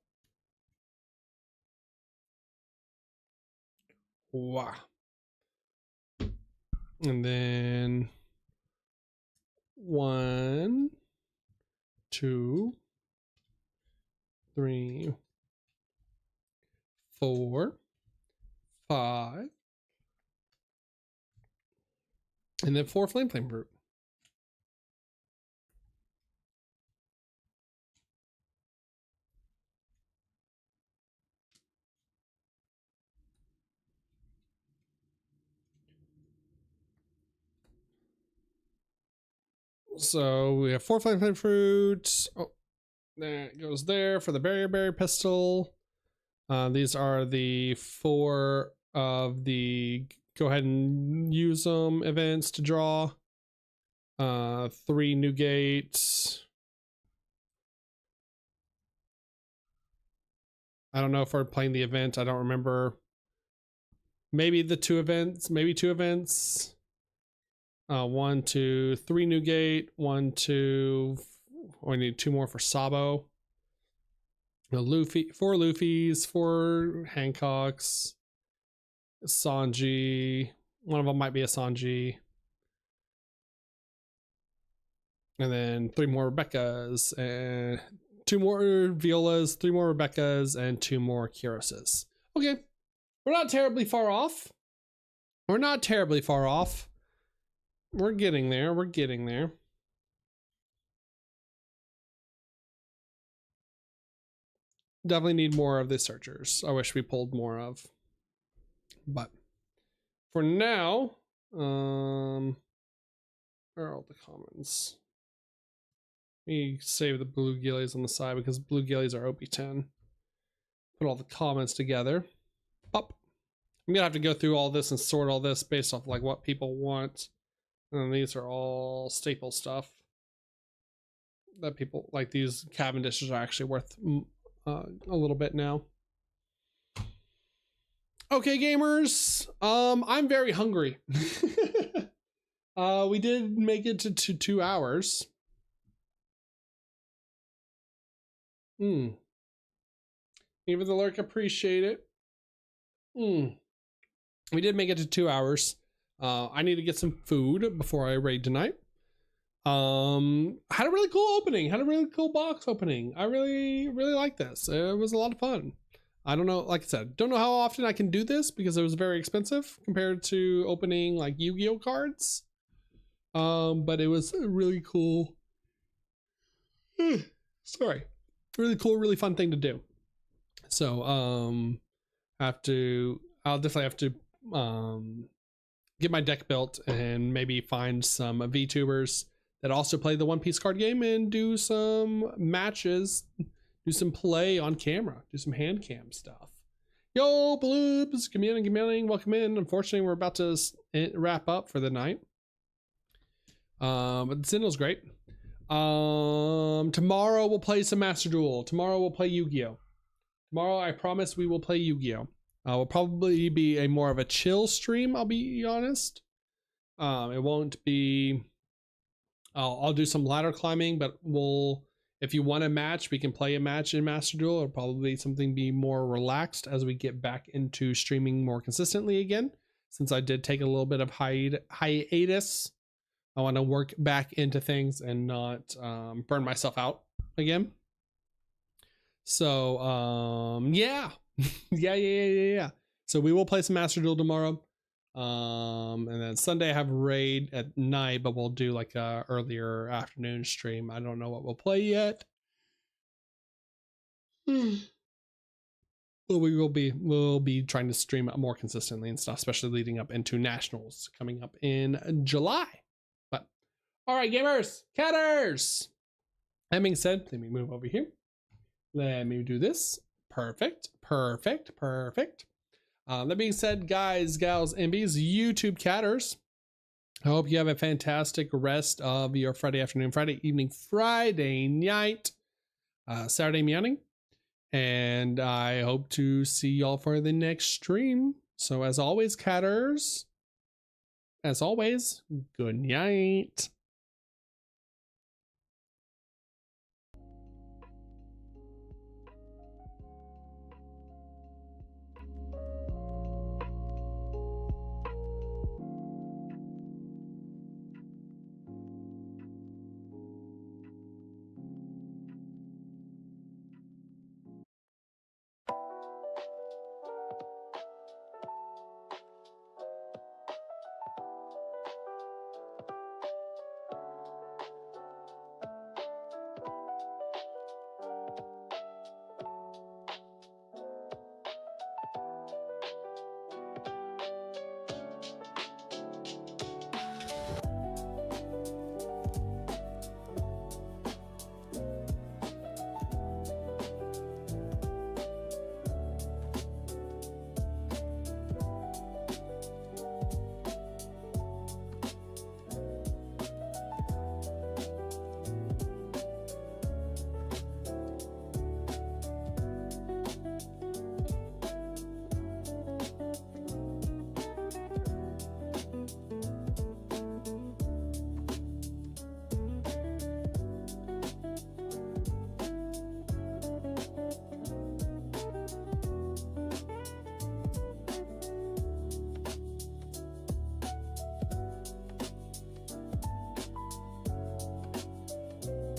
Wow. And then 1, 2, 3, 4, 5, and then 4 flame fruit. So we have 4 flame fruit. Oh, there it goes there for the barrier pistol. These are the 4 of the go ahead and use them events to draw. 3 new gates. I don't know if we're playing the event. I don't remember. Maybe the 2 events. Maybe 2 events. 1, 2, 3 new gate. 1, 2. We need 2 more for Sabo. Luffy, 4 Luffys, 4 Hancocks, Sanji. One of them might be a Sanji. And then 3 more Rebecca's, and 2 more Violas, 3 more Rebecca's, and 2 more Kyroses. Okay, we're not terribly far off. We're not terribly far off. We're getting there. We're getting there. Definitely need more of the searchers. I wish we pulled more of. But for now, where are all the commons? We save the blue gillies on the side because blue gillies are OP10. Put all the commons together. Up. I'm gonna have to go through all this and sort all this based off like what people want. And these are all staple stuff that people like. These Cavendishes are actually worth a little bit now. Okay, gamers. I'm very hungry. We did make it to 2 hours. Even the lurk, appreciate it. We did make it to 2 hours. I need to get some food before I raid tonight. Had a really cool opening. Had a really cool box opening. I really like this. It was a lot of fun. I don't know, like I said, don't know how often I can do this because it was very expensive compared to opening like Yu-Gi-Oh cards. But it was really cool. Sorry. Really cool, really fun thing to do. So, I'll definitely have to get my deck built and maybe find some Vtubers that also play the One Piece card game and do some matches, do some play on camera, do some hand cam stuff. Yo, Bloobs, come in, welcome in. Unfortunately, we're about to wrap up for the night. But the signal's great. Tomorrow we'll play some Master Duel. Tomorrow we'll play Yu-Gi-Oh. Tomorrow I promise we will play Yu-Gi-Oh. Will probably be a more of a chill stream, I'll be honest. It won't be, I'll do some ladder climbing, but if you want a match, we can play a match in Master Duel. It'll probably something be more relaxed as we get back into streaming more consistently again. Since I did take a little bit of hiatus, I want to work back into things and not burn myself out again. So yeah. yeah. So we will play some Master Duel tomorrow. And then Sunday I have raid at night, but we'll do like a earlier afternoon stream. I don't know what we'll play yet. But we'll be trying to stream more consistently and stuff, especially leading up into nationals coming up in July. But all right, gamers, catters. That being said, let me move over here. Let me do this. Perfect. That being said, guys, gals, and bees, YouTube catters, I hope you have a fantastic rest of your Friday afternoon, Friday evening, Friday night, Saturday morning, and I hope to see y'all for the next stream. So as always, catters, as always, good night.